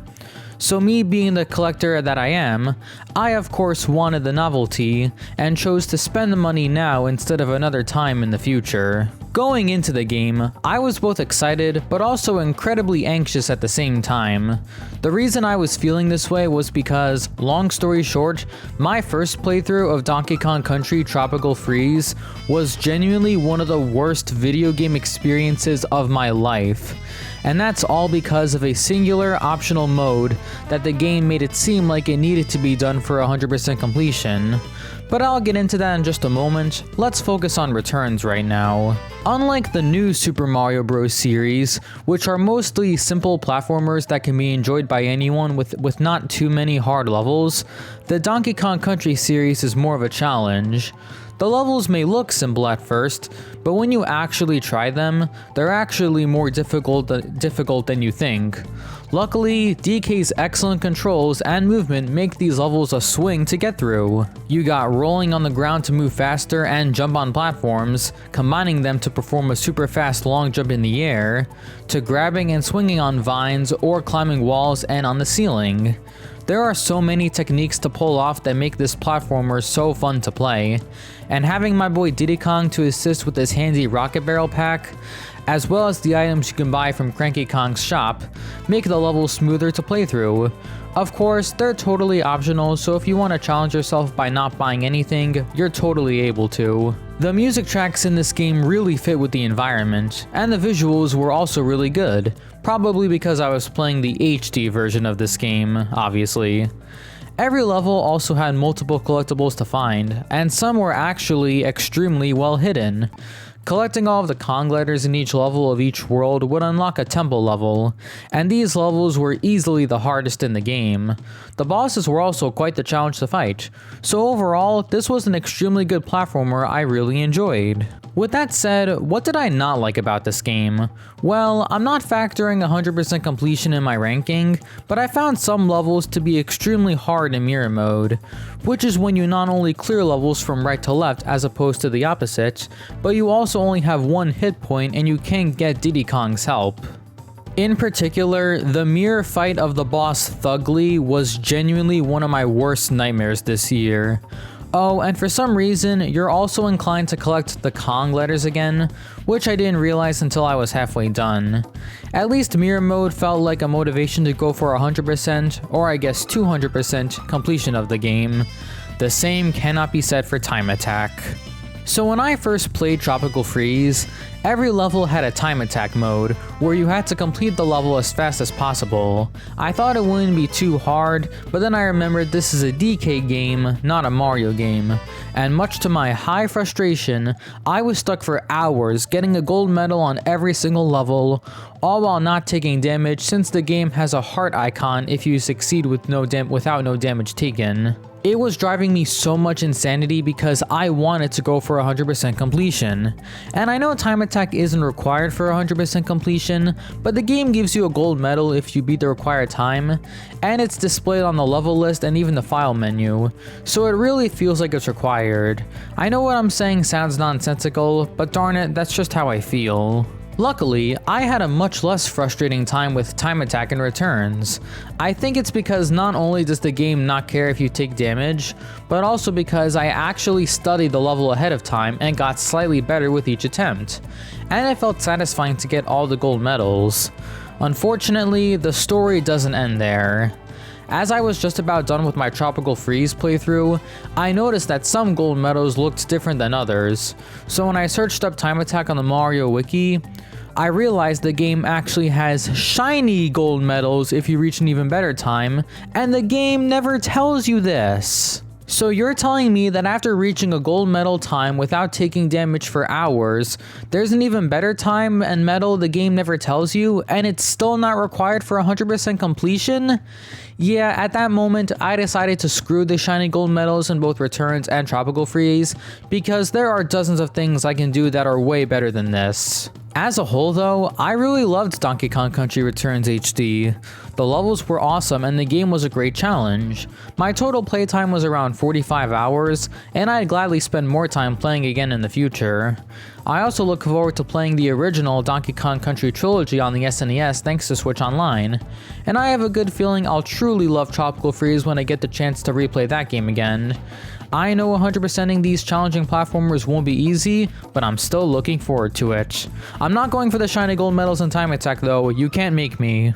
So me being the collector that I am, I of course wanted the novelty, and chose to spend the money now instead of another time in the future. Going into the game, I was both excited but also incredibly anxious at the same time. The reason I was feeling this way was because, long story short, my first playthrough of Donkey Kong Country Tropical Freeze was genuinely one of the worst video game experiences of my life. And that's all because of a singular optional mode that the game made it seem like it needed to be done for 100% completion. But I'll get into that in just a moment. Let's focus on Returns right now. Unlike the new Super Mario Bros. Series, which are mostly simple platformers that can be enjoyed by anyone with not too many hard levels, the Donkey Kong Country series is more of a challenge. The levels may look simple at first, but when you actually try them, they're actually more difficult than you think. Luckily, DK's excellent controls and movement make these levels a swing to get through. You got rolling on the ground to move faster and jump on platforms, combining them to perform a super fast long jump in the air, to grabbing and swinging on vines or climbing walls and on the ceiling. There are so many techniques to pull off that make this platformer so fun to play, and having my boy Diddy Kong to assist with his handy rocket barrel pack, as well as the items you can buy from Cranky Kong's shop, make the levels smoother to play through. Of course, they're totally optional, so if you want to challenge yourself by not buying anything, you're totally able to. The music tracks in this game really fit with the environment, and the visuals were also really good, probably because I was playing the HD version of this game, obviously. Every level also had multiple collectibles to find, and some were actually extremely well hidden. Collecting all of the Kong letters in each level of each world would unlock a temple level, and these levels were easily the hardest in the game. The bosses were also quite the challenge to fight, so overall, this was an extremely good platformer I really enjoyed. With that said, what did I not like about this game? Well, I'm not factoring 100% completion in my ranking, but I found some levels to be extremely hard in mirror mode, which is when you not only clear levels from right to left as opposed to the opposite, but you also only have one hit point and you can't get Diddy Kong's help. In particular, the mirror fight of the boss Thugly was genuinely one of my worst nightmares this year. Oh, and for some reason, you're also inclined to collect the Kong letters again, which I didn't realize until I was halfway done. At least mirror mode felt like a motivation to go for 100%, or I guess 200% completion of the game. The same cannot be said for Time Attack. So when I first played Tropical Freeze, every level had a time attack mode, where you had to complete the level as fast as possible. I thought it wouldn't be too hard, but then I remembered this is a DK game, not a Mario game, and much to my high frustration, I was stuck for hours getting a gold medal on every single level, all while not taking damage since the game has a heart icon if you succeed without no damage taken. It was driving me so much insanity because I wanted to go for 100% completion. And I know time attack isn't required for 100% completion, but the game gives you a gold medal if you beat the required time, and it's displayed on the level list and even the file menu, so it really feels like it's required. I know what I'm saying sounds nonsensical, but darn it, that's just how I feel. Luckily, I had a much less frustrating time with time attack and returns. I think it's because not only does the game not care if you take damage, but also because I actually studied the level ahead of time and got slightly better with each attempt, and it felt satisfying to get all the gold medals. Unfortunately, the story doesn't end there. As I was just about done with my Tropical Freeze playthrough, I noticed that some gold medals looked different than others. So when I searched up Time Attack on the Mario Wiki, I realized the game actually has shiny gold medals if you reach an even better time, and the game never tells you this. So you're telling me that after reaching a gold medal time without taking damage for hours, there's an even better time and medal the game never tells you, and it's still not required for 100% completion? Yeah, at that moment, I decided to screw the shiny gold medals in both Returns and Tropical Freeze, because there are dozens of things I can do that are way better than this. As a whole though, I really loved Donkey Kong Country Returns HD. The levels were awesome and the game was a great challenge. My total playtime was around 45 hours, and I'd gladly spend more time playing again in the future. I also look forward to playing the original Donkey Kong Country trilogy on the SNES thanks to Switch Online, and I have a good feeling I'll truly love Tropical Freeze when I get the chance to replay that game again. I know 100%ing these challenging platformers won't be easy, but I'm still looking forward to it. I'm not going for the shiny gold medals in Time Attack though, you can't make me.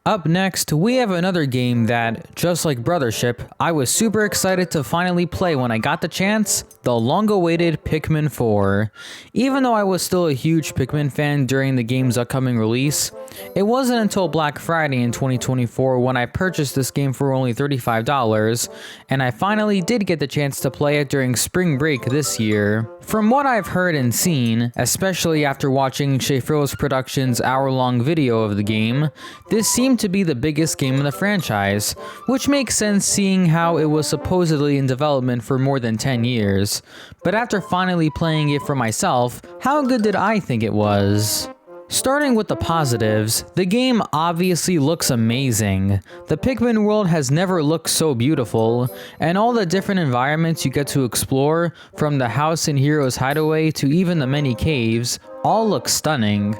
Up next, we have another game that, just like Brothership, I was super excited to finally play when I got the chance, the long-awaited Pikmin 4. Even though I was still a huge Pikmin fan during the game's upcoming release, it wasn't until Black Friday in 2024 when I purchased this game for only $35, and I finally did get the chance to play it during spring break this year. From what I've heard and seen, especially after watching Shayfril's Productions' hour-long video of the game, this seemed to be the biggest game in the franchise, which makes sense seeing how it was supposedly in development for more than 10 years. But after finally playing it for myself, how good did I think it was? Starting with the positives, the game obviously looks amazing. The Pikmin world has never looked so beautiful, and all the different environments you get to explore, from the house in Hero's Hideaway to even the many caves, all look stunning.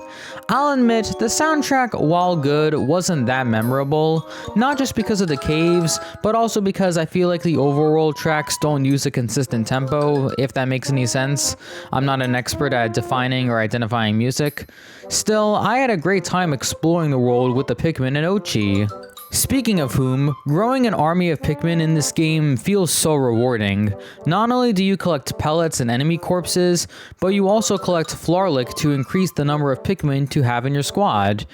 I'll admit, the soundtrack, while good, wasn't that memorable, not just because of the caves, but also because I feel like the overworld tracks don't use a consistent tempo, if that makes any sense. I'm not an expert at defining or identifying music. Still, I had a great time exploring the world with the Pikmin and Oatchi. Speaking of whom, growing an army of Pikmin in this game feels so rewarding. Not only do you collect pellets and enemy corpses, but you also collect Flarlick to increase the number of Pikmin to have in your squad.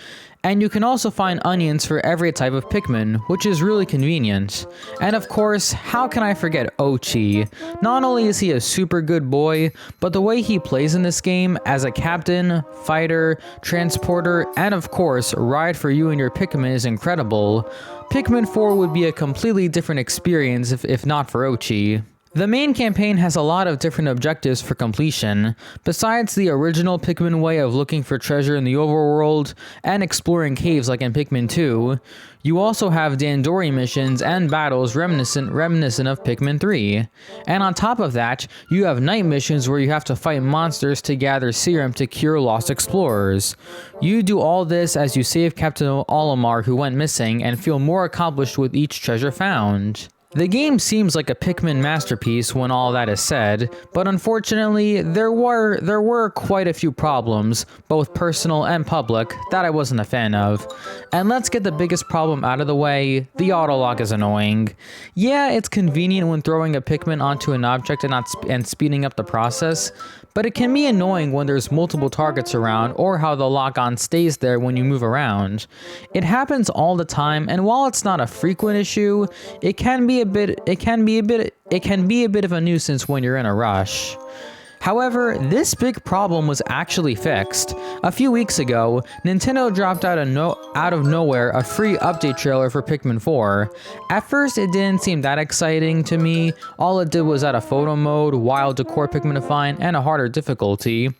And you can also find onions for every type of Pikmin, which is really convenient. And of course, how can I forget Oatchi? Not only is he a super good boy, but the way he plays in this game as a captain, fighter, transporter, and of course, ride for you and your Pikmin is incredible. Pikmin 4 would be a completely different experience if not for Oatchi. The main campaign has a lot of different objectives for completion. Besides the original Pikmin way of looking for treasure in the overworld and exploring caves like in Pikmin 2, you also have Dandori missions and battles reminiscent of Pikmin 3. And on top of that, you have night missions where you have to fight monsters to gather serum to cure lost explorers. You do all this as you save Captain Olimar who went missing and feel more accomplished with each treasure found. The game seems like a Pikmin masterpiece when all that is said, but unfortunately, there were quite a few problems, both personal and public, that I wasn't a fan of. And let's get the biggest problem out of the way, the autolock is annoying. Yeah, it's convenient when throwing a Pikmin onto an object and speeding up the process, but it can be annoying when there's multiple targets around or how the lock-on stays there when you move around. It happens all the time, and while it's not a frequent issue, it can be a bit of a nuisance when you're in a rush. However, this big problem was actually fixed. A few weeks ago, Nintendo dropped out of nowhere a free update trailer for Pikmin 4. At first, it didn't seem that exciting to me. All it did was add a photo mode, wild decor Pikmin to find, and a harder difficulty.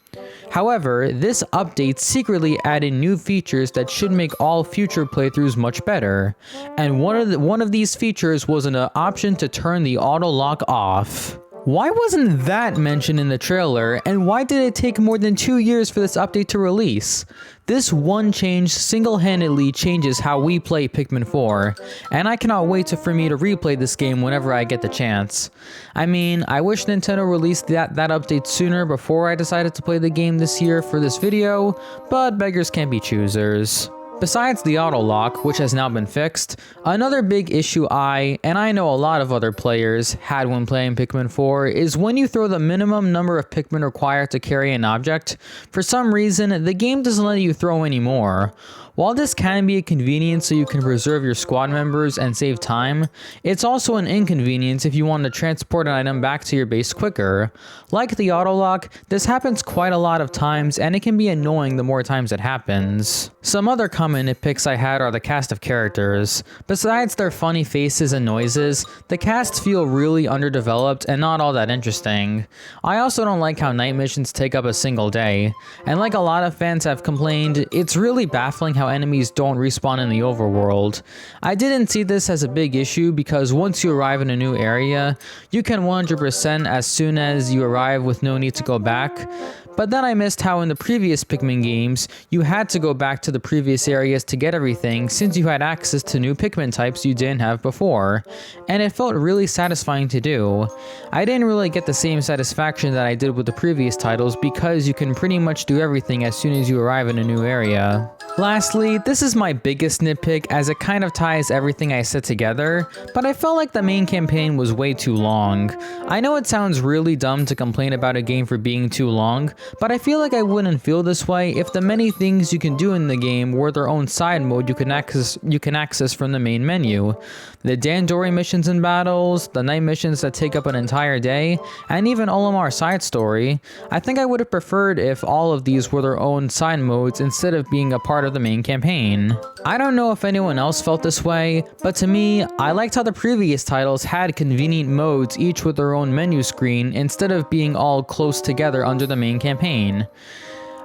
However, this update secretly added new features that should make all future playthroughs much better. And one of these features was an option to turn the auto lock off. Why wasn't that mentioned in the trailer, and why did it take more than 2 years for this update to release? This one change single-handedly changes how we play Pikmin 4, and I cannot wait for me to replay this game whenever I get the chance. I mean, I wish Nintendo released that update sooner before I decided to play the game this year for this video, but beggars can't be choosers. Besides the auto lock, which has now been fixed, another big issue and I know a lot of other players, had when playing Pikmin 4 is when you throw the minimum number of Pikmin required to carry an object, for some reason the game doesn't let you throw any more. While this can be a convenience so you can preserve your squad members and save time, it's also an inconvenience if you want to transport an item back to your base quicker. Like the auto lock, this happens quite a lot of times and it can be annoying the more times it happens. Some other common nitpicks I had are the cast of characters. Besides their funny faces and noises, the casts feel really underdeveloped and not all that interesting. I also don't like how night missions take up a single day, and like a lot of fans have complained, it's really baffling how enemies don't respawn in the overworld. I didn't see this as a big issue because once you arrive in a new area, you can 100% as soon as you arrive with no need to go back. But then I missed how in the previous Pikmin games, you had to go back to the previous areas to get everything since you had access to new Pikmin types you didn't have before, and it felt really satisfying to do. I didn't really get the same satisfaction that I did with the previous titles because you can pretty much do everything as soon as you arrive in a new area. Lastly, this is my biggest nitpick as it kind of ties everything I said together, but I felt like the main campaign was way too long. I know it sounds really dumb to complain about a game for being too long, but I feel like I wouldn't feel this way if the many things you can do in the game were their own side mode you can access from the main menu. The Dandori missions and battles, the night missions that take up an entire day, and even Olimar's side story. I think I would have preferred if all of these were their own side modes instead of being a part of the main campaign. I don't know if anyone else felt this way, but to me, I liked how the previous titles had convenient modes each with their own menu screen instead of being all close together under the main campaign.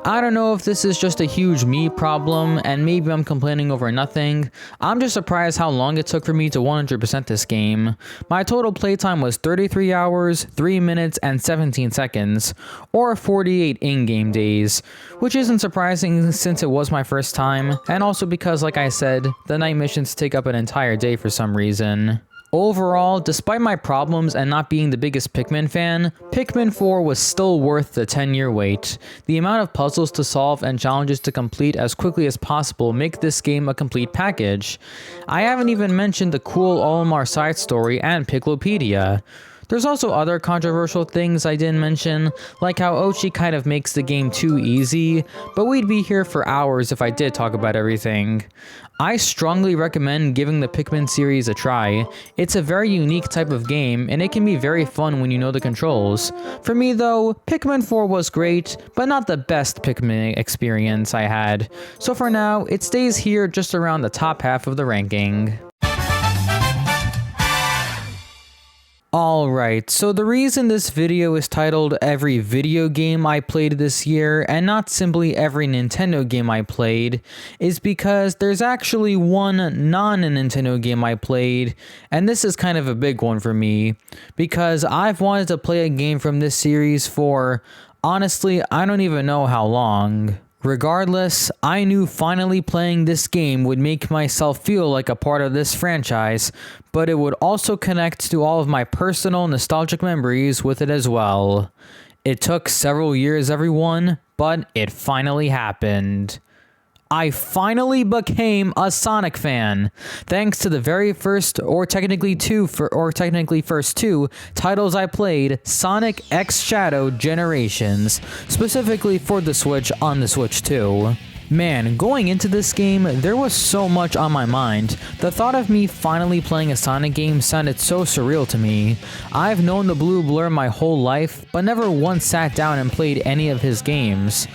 I don't know if this is just a huge me problem and maybe I'm complaining over nothing. I'm just surprised how long it took for me to 100% this game. My total playtime was 33 hours, 3 minutes, and 17 seconds, or 48 in-game days, which isn't surprising since it was my first time, and also because, like I said, the night missions take up an entire day for some reason. Overall, despite my problems and not being the biggest Pikmin fan, Pikmin 4 was still worth the 10-year wait. The amount of puzzles to solve and challenges to complete as quickly as possible make this game a complete package. I haven't even mentioned the cool Olimar side story and Piklopedia. There's also other controversial things I didn't mention, like how Oatchi kind of makes the game too easy, but we'd be here for hours if I did talk about everything. I strongly recommend giving the Pikmin series a try. It's a very unique type of game, and it can be very fun when you know the controls. For me though, Pikmin 4 was great, but not the best Pikmin experience I had. So for now, it stays here just around the top half of the ranking. Alright, so the reason this video is titled Every Video Game I Played This Year and not simply every Nintendo game I played is because there's actually one non-Nintendo game I played, and this is kind of a big one for me because I've wanted to play a game from this series for, honestly, I don't even know how long. Regardless, I knew finally playing this game would make myself feel like a part of this franchise, but it would also connect to all of my personal nostalgic memories with it as well. It took several years, everyone, but it finally happened. I finally became a Sonic fan, thanks to the very first, or technically first two titles I played, Sonic X Shadow Generations, specifically for the Switch on the Switch 2. Man, going into this game, there was so much on my mind. The thought of me finally playing a Sonic game sounded so surreal to me. I've known the Blue Blur my whole life, but never once sat down and played any of his games.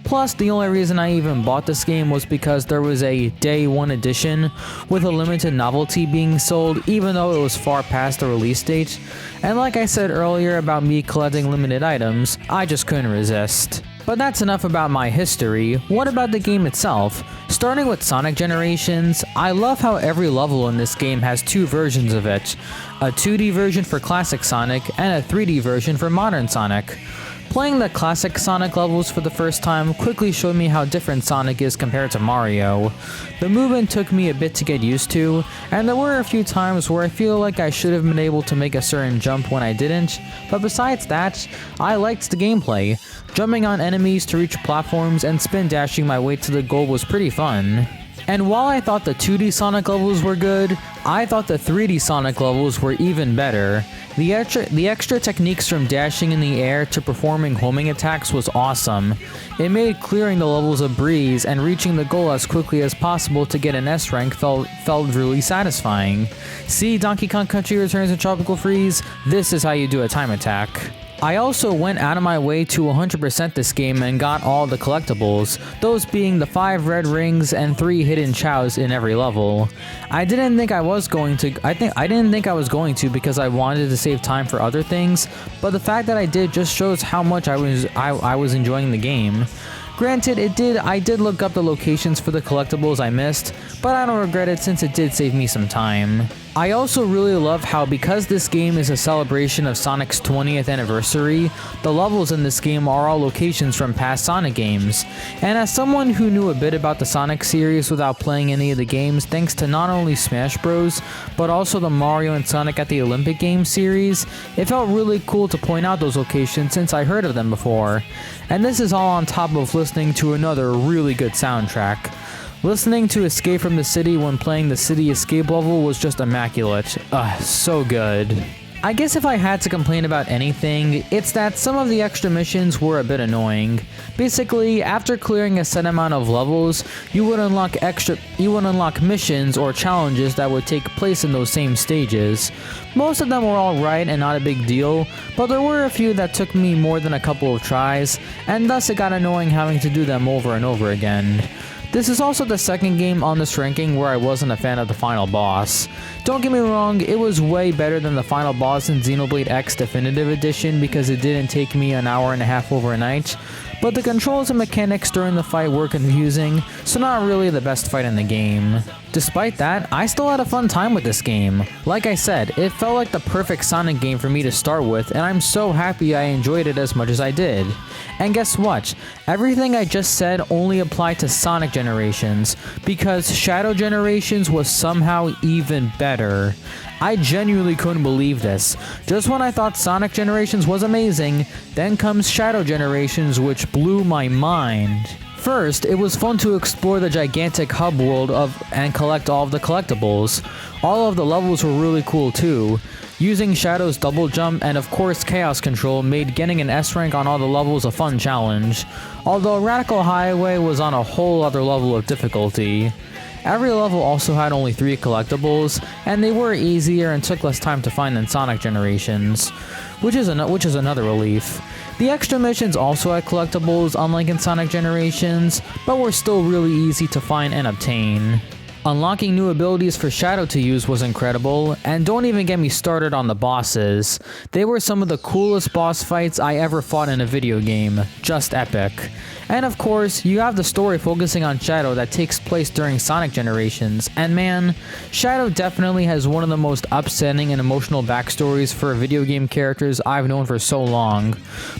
Plus, the only reason I even bought this game was because there was a Day 1 edition with a limited novelty being sold even though it was far past the release date. And like I said earlier about me collecting limited items, I just couldn't resist. But that's enough about my history. What about the game itself? Starting with Sonic Generations, I love how every level in this game has two versions of it. A 2D version for classic Sonic and a 3D version for modern Sonic. Playing the classic Sonic levels for the first time quickly showed me how different Sonic is compared to Mario. The movement took me a bit to get used to, and there were a few times where I feel like I should have been able to make a certain jump when I didn't, but besides that, I liked the gameplay. Jumping on enemies to reach platforms and spin dashing my way to the goal was pretty fun. And while I thought the 2D Sonic levels were good, I thought the 3D Sonic levels were even better. The extra techniques from dashing in the air to performing homing attacks was awesome. It made clearing the levels a breeze, and reaching the goal as quickly as possible to get an S rank felt really satisfying. See, Donkey Kong Country Returns and Tropical Freeze? This is how you do a time attack. I also went out of my way to 100% this game and got all the collectibles, those being the 5 red rings and 3 hidden chows in every level. I didn't think I was going to because I wanted to save time for other things, but the fact that I did just shows how much I was enjoying the game. Granted, I did look up the locations for the collectibles I missed, but I don't regret it since it did save me some time. I also really love how, because this game is a celebration of Sonic's 20th anniversary, the levels in this game are all locations from past Sonic games. And as someone who knew a bit about the Sonic series without playing any of the games thanks to not only Smash Bros, but also the Mario and Sonic at the Olympic Games series, it felt really cool to point out those locations since I heard of them before. And this is all on top of listening to another really good soundtrack. Listening to Escape from the City when playing the City Escape level was just immaculate. So good. I guess if I had to complain about anything, it's that some of the extra missions were a bit annoying. Basically, after clearing a set amount of levels, you would unlock missions or challenges that would take place in those same stages. Most of them were alright and not a big deal, but there were a few that took me more than a couple of tries, and thus it got annoying having to do them over and over again. This is also the second game on this ranking where I wasn't a fan of the final boss. Don't get me wrong, it was way better than the final boss in Xenoblade X Definitive Edition because it didn't take me an hour and a half overnight, but the controls and mechanics during the fight were confusing, so not really the best fight in the game. Despite that, I still had a fun time with this game. Like I said, it felt like the perfect Sonic game for me to start with, and I'm so happy I enjoyed it as much as I did. And guess what? Everything I just said only applied to Sonic Generations, because Shadow Generations was somehow even better. I genuinely couldn't believe this. Just when I thought Sonic Generations was amazing, then comes Shadow Generations, which blew my mind. First, it was fun to explore the gigantic hub world and collect all of the collectibles. All of the levels were really cool too. Using Shadow's double jump and of course Chaos Control made getting an S rank on all the levels a fun challenge, although Radical Highway was on a whole other level of difficulty. Every level also had only 3 collectibles, and they were easier and took less time to find than Sonic Generations, which is another relief. The extra missions also had collectibles, unlike in Sonic Generations, but were still really easy to find and obtain. Unlocking new abilities for Shadow to use was incredible, and don't even get me started on the bosses. They were some of the coolest boss fights I ever fought in a video game. Just epic. And of course, you have the story focusing on Shadow that takes place during Sonic Generations, and man, Shadow definitely has one of the most upsetting and emotional backstories for video game characters I've known for so long.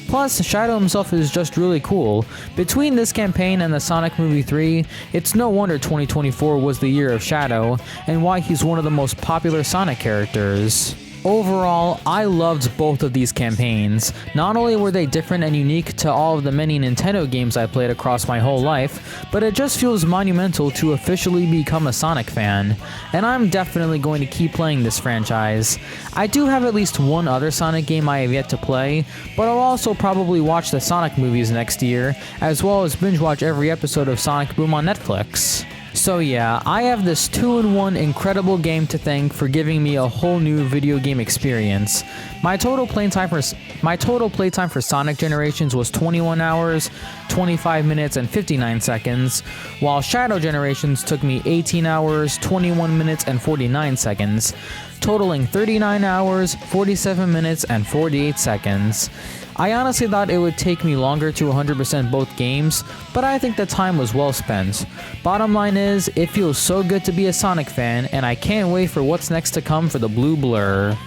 Plus, Shadow himself is just really cool. Between this campaign and the Sonic Movie 3, it's no wonder 2024 was the year of Shadow, and why he's one of the most popular Sonic characters. Overall, I loved both of these campaigns. Not only were they different and unique to all of the many Nintendo games I played across my whole life, but it just feels monumental to officially become a Sonic fan. And I'm definitely going to keep playing this franchise. I do have at least one other Sonic game I have yet to play, but I'll also probably watch the Sonic movies next year, as well as binge watch every episode of Sonic Boom on Netflix. So yeah, I have this 2-in-1 incredible game to thank for giving me a whole new video game experience. My total playtime for Sonic Generations was 21 hours, 25 minutes, and 59 seconds, while Shadow Generations took me 18 hours, 21 minutes, and 49 seconds, totaling 39 hours, 47 minutes, and 48 seconds. I honestly thought it would take me longer to 100% both games, but I think the time was well spent. Bottom line is, it feels so good to be a Sonic fan, and I can't wait for what's next to come for the Blue Blur.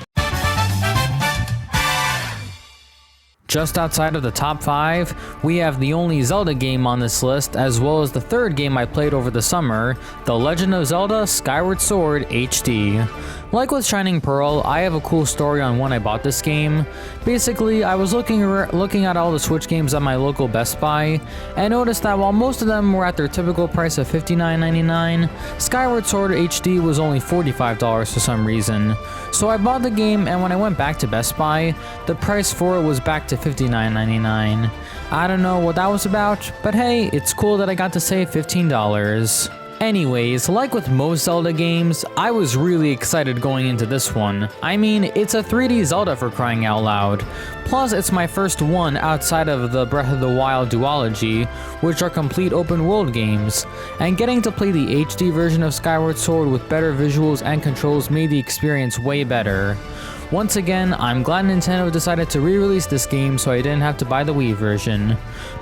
Just outside of the top 5, we have the only Zelda game on this list, as well as the third game I played over the summer, The Legend of Zelda Skyward Sword HD. Like with Shining Pearl, I have a cool story on when I bought this game. Basically, I was looking at all the Switch games at my local Best Buy, and noticed that while most of them were at their typical price of $59.99, Skyward Sword HD was only $45 for some reason. So I bought the game, and when I went back to Best Buy, the price for it was back to $59.99. I don't know what that was about, but hey, it's cool that I got to save $15. Anyways, like with most Zelda games, I was really excited going into this one. I mean, it's a 3D Zelda for crying out loud. Plus, it's my first one outside of the Breath of the Wild duology, which are complete open world games, and getting to play the HD version of Skyward Sword with better visuals and controls made the experience way better. Once again, I'm glad Nintendo decided to re-release this game so I didn't have to buy the Wii version.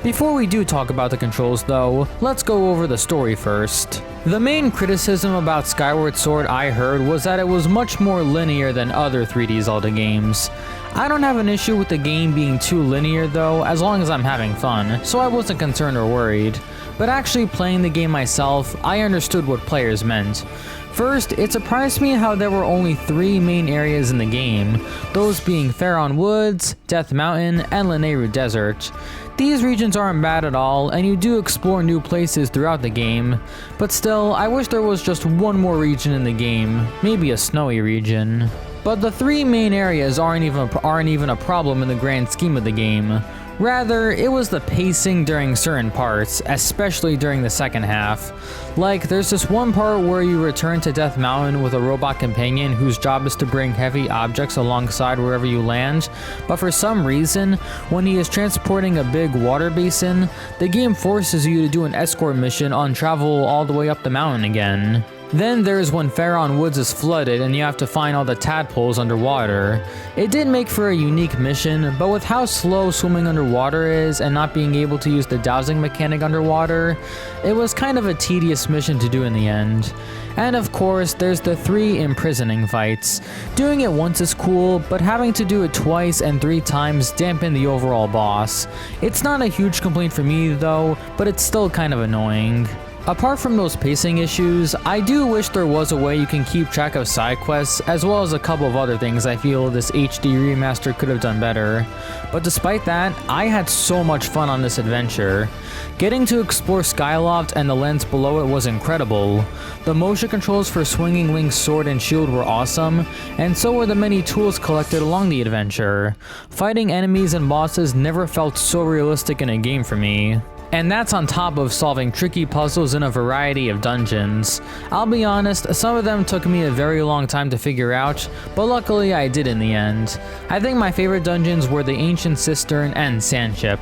Before we do talk about the controls though, let's go over the story first. The main criticism about Skyward Sword I heard was that it was much more linear than other 3D Zelda games. I don't have an issue with the game being too linear though, as long as I'm having fun, so I wasn't concerned or worried. But actually playing the game myself, I understood what players meant. First, it surprised me how there were only 3 main areas in the game, those being Faron Woods, Death Mountain, and Lanayru Desert. These regions aren't bad at all, and you do explore new places throughout the game, but still, I wish there was just one more region in the game, maybe a snowy region. But the 3 main areas aren't even a problem in the grand scheme of the game. Rather, it was the pacing during certain parts, especially during the second half. Like, there's this one part where you return to Death Mountain with a robot companion whose job is to bring heavy objects alongside wherever you land, but for some reason, when he is transporting a big water basin, the game forces you to do an escort mission on travel all the way up the mountain again. Then there's when Faron Woods is flooded and you have to find all the tadpoles underwater. It did make for a unique mission, but with how slow swimming underwater is and not being able to use the dowsing mechanic underwater, it was kind of a tedious mission to do in the end. And of course, there's the 3 imprisoning fights. Doing it once is cool, but having to do it twice and 3 times dampened the overall boss. It's not a huge complaint for me though, but it's still kind of annoying. Apart from those pacing issues, I do wish there was a way you can keep track of side quests, as well as a couple of other things I feel this HD remaster could have done better. But despite that, I had so much fun on this adventure. Getting to explore Skyloft and the lands below it was incredible. The motion controls for swinging Link's sword and shield were awesome, and so were the many tools collected along the adventure. Fighting enemies and bosses never felt so realistic in a game for me. And that's on top of solving tricky puzzles in a variety of dungeons. I'll be honest, some of them took me a very long time to figure out, but luckily I did in the end. I think my favorite dungeons were the Ancient Cistern and Sandship.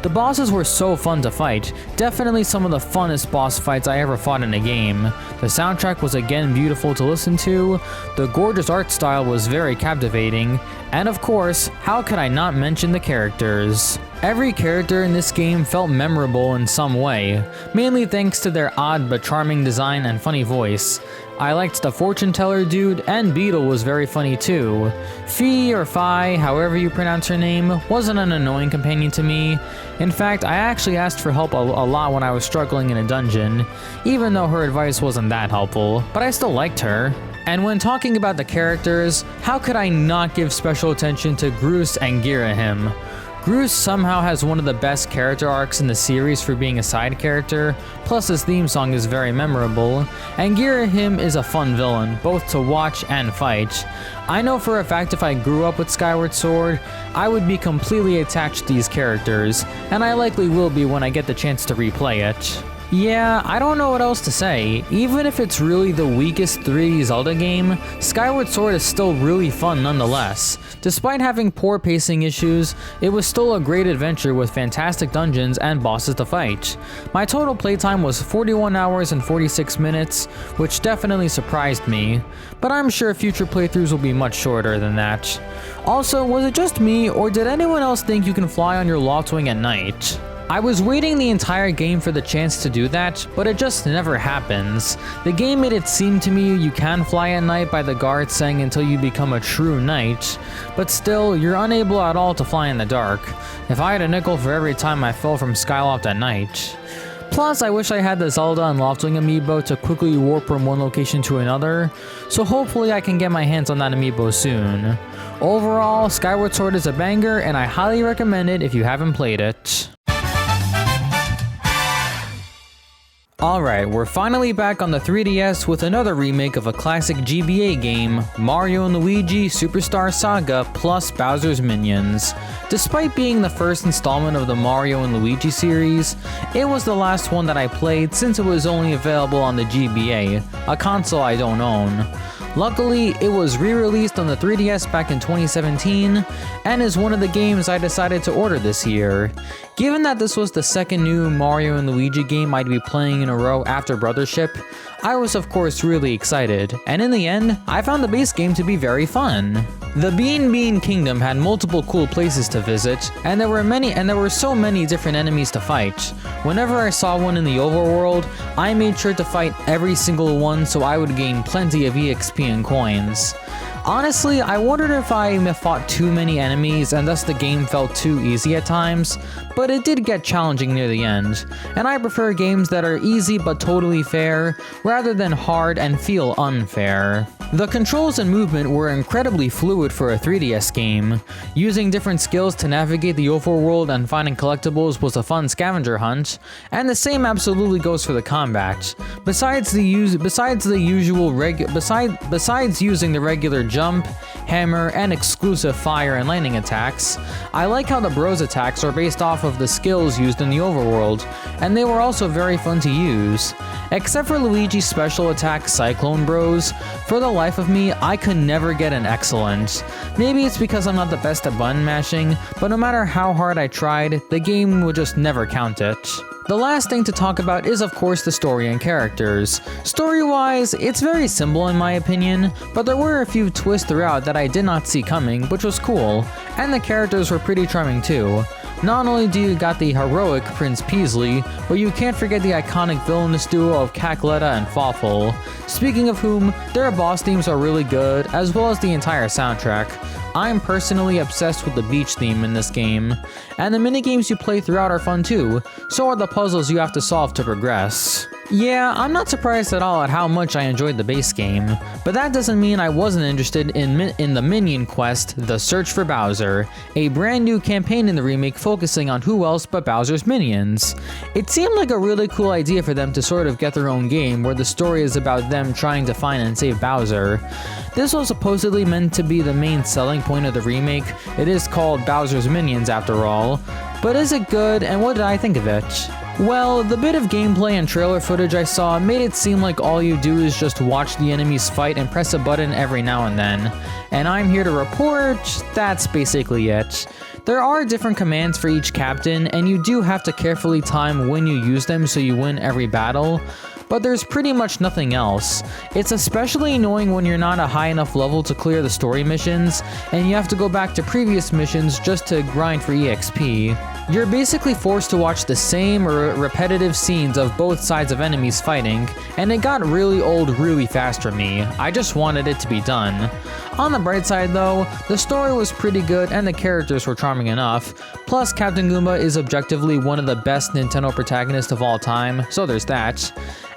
The bosses were so fun to fight, definitely some of the funnest boss fights I ever fought in a game. The soundtrack was again beautiful to listen to, the gorgeous art style was very captivating, and of course, how could I not mention the characters? Every character in this game felt memorable in some way, mainly thanks to their odd but charming design and funny voice. I liked the fortune teller dude, and Beetle was very funny too. Fi or Fi, however you pronounce her name, wasn't an annoying companion to me. In fact, I actually asked for help a lot when I was struggling in a dungeon, even though her advice wasn't that helpful, but I still liked her. And when talking about the characters, how could I not give special attention to Groose and Girahim? Groose somehow has one of the best character arcs in the series for being a side character, plus his theme song is very memorable, and Girahim is a fun villain, both to watch and fight. I know for a fact if I grew up with Skyward Sword, I would be completely attached to these characters, and I likely will be when I get the chance to replay it. Yeah, I don't know what else to say. Even if it's really the weakest 3D Zelda game, Skyward Sword is still really fun nonetheless. Despite having poor pacing issues, it was still a great adventure with fantastic dungeons and bosses to fight. My total playtime was 41 hours and 46 minutes, which definitely surprised me, but I'm sure future playthroughs will be much shorter than that. Also, was it just me, or did anyone else think you can fly on your Loftwing at night? I was waiting the entire game for the chance to do that, but it just never happens. The game made it seem to me you can fly at night by the guards saying until you become a true knight, but still, you're unable at all to fly in the dark. If I had a nickel for every time I fell from Skyloft at night. Plus, I wish I had the Zelda and Loftwing amiibo to quickly warp from one location to another, so hopefully I can get my hands on that amiibo soon. Overall, Skyward Sword is a banger and I highly recommend it if you haven't played it. Alright, we're finally back on the 3DS with another remake of a classic GBA game, Mario & Luigi Superstar Saga plus Bowser's Minions. Despite being the first installment of the Mario & Luigi series, it was the last one that I played since it was only available on the GBA, a console I don't own. Luckily, it was re-released on the 3DS back in 2017, and is one of the games I decided to order this year. Given that this was the second new Mario & Luigi game I'd be playing in a row after Brothership, I was of course really excited, and in the end, I found the base game to be very fun. The Bean Kingdom had multiple cool places to visit, and there were so many different enemies to fight. Whenever I saw one in the overworld, I made sure to fight every single one so I would gain plenty of EXP and coins. Honestly, I wondered if I fought too many enemies and thus the game felt too easy at times, but it did get challenging near the end, and I prefer games that are easy but totally fair, rather than hard and feel unfair. The controls and movement were incredibly fluid for a 3DS game. Using different skills to navigate the overworld and finding collectibles was a fun scavenger hunt, and the same absolutely goes for the combat. Besides using the regular jump, hammer, and exclusive fire and lightning attacks, I like how the Bros attacks are based off of the skills used in the overworld, and they were also very fun to use. Except for Luigi's special attack Cyclone Bros, for the life of me, I could never get an excellent. Maybe it's because I'm not the best at button mashing, but no matter how hard I tried, the game would just never count it. The last thing to talk about is of course the story and characters. Story-wise, it's very simple in my opinion, but there were a few twists throughout that I did not see coming, which was cool, and the characters were pretty charming too. Not only do you got the heroic Prince Peasley, but you can't forget the iconic villainous duo of Cackletta and Fawful. Speaking of whom, their boss themes are really good, as well as the entire soundtrack. I'm personally obsessed with the beach theme in this game, and the minigames you play throughout are fun too, so are the puzzles you have to solve to progress. Yeah, I'm not surprised at all at how much I enjoyed the base game, but that doesn't mean I wasn't interested in the Minion Quest, The Search for Bowser, a brand new campaign in the remake focusing on who else but Bowser's minions. It seemed like a really cool idea for them to sort of get their own game where the story is about them trying to find and save Bowser. This was supposedly meant to be the main selling point of the remake. It is called Bowser's Minions after all, but is it good, and what did I think of it? Well, the bit of gameplay and trailer footage I saw made it seem like all you do is just watch the enemies fight and press a button every now and then. And I'm here to report, that's basically it. There are different commands for each captain, and you do have to carefully time when you use them so you win every battle, but there's pretty much nothing else. It's especially annoying when you're not a high enough level to clear the story missions, and you have to go back to previous missions just to grind for EXP. You're basically forced to watch the same repetitive scenes of both sides of enemies fighting, and it got really old really fast for me. I just wanted it to be done. On the bright side though, the story was pretty good and the characters were charming enough, plus Captain Goomba is objectively one of the best Nintendo protagonists of all time, so there's that.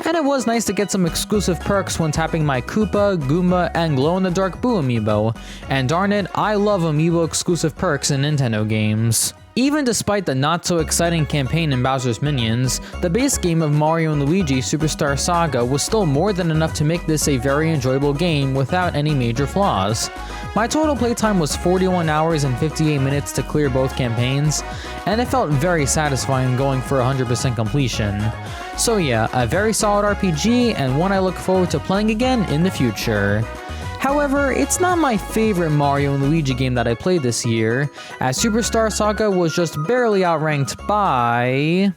And it was nice to get some exclusive perks when tapping my Koopa, Goomba, and glow-in-the-dark Boo amiibo, and darn it, I love amiibo exclusive perks in Nintendo games. Even despite the not-so-exciting campaign in Bowser's Minions, the base game of Mario & Luigi Superstar Saga was still more than enough to make this a very enjoyable game without any major flaws. My total playtime was 41 hours and 58 minutes to clear both campaigns, and it felt very satisfying going for 100% completion. So yeah, a very solid RPG and one I look forward to playing again in the future. However, it's not my favorite Mario & Luigi game that I played this year, as Superstar Saga was just barely outranked by...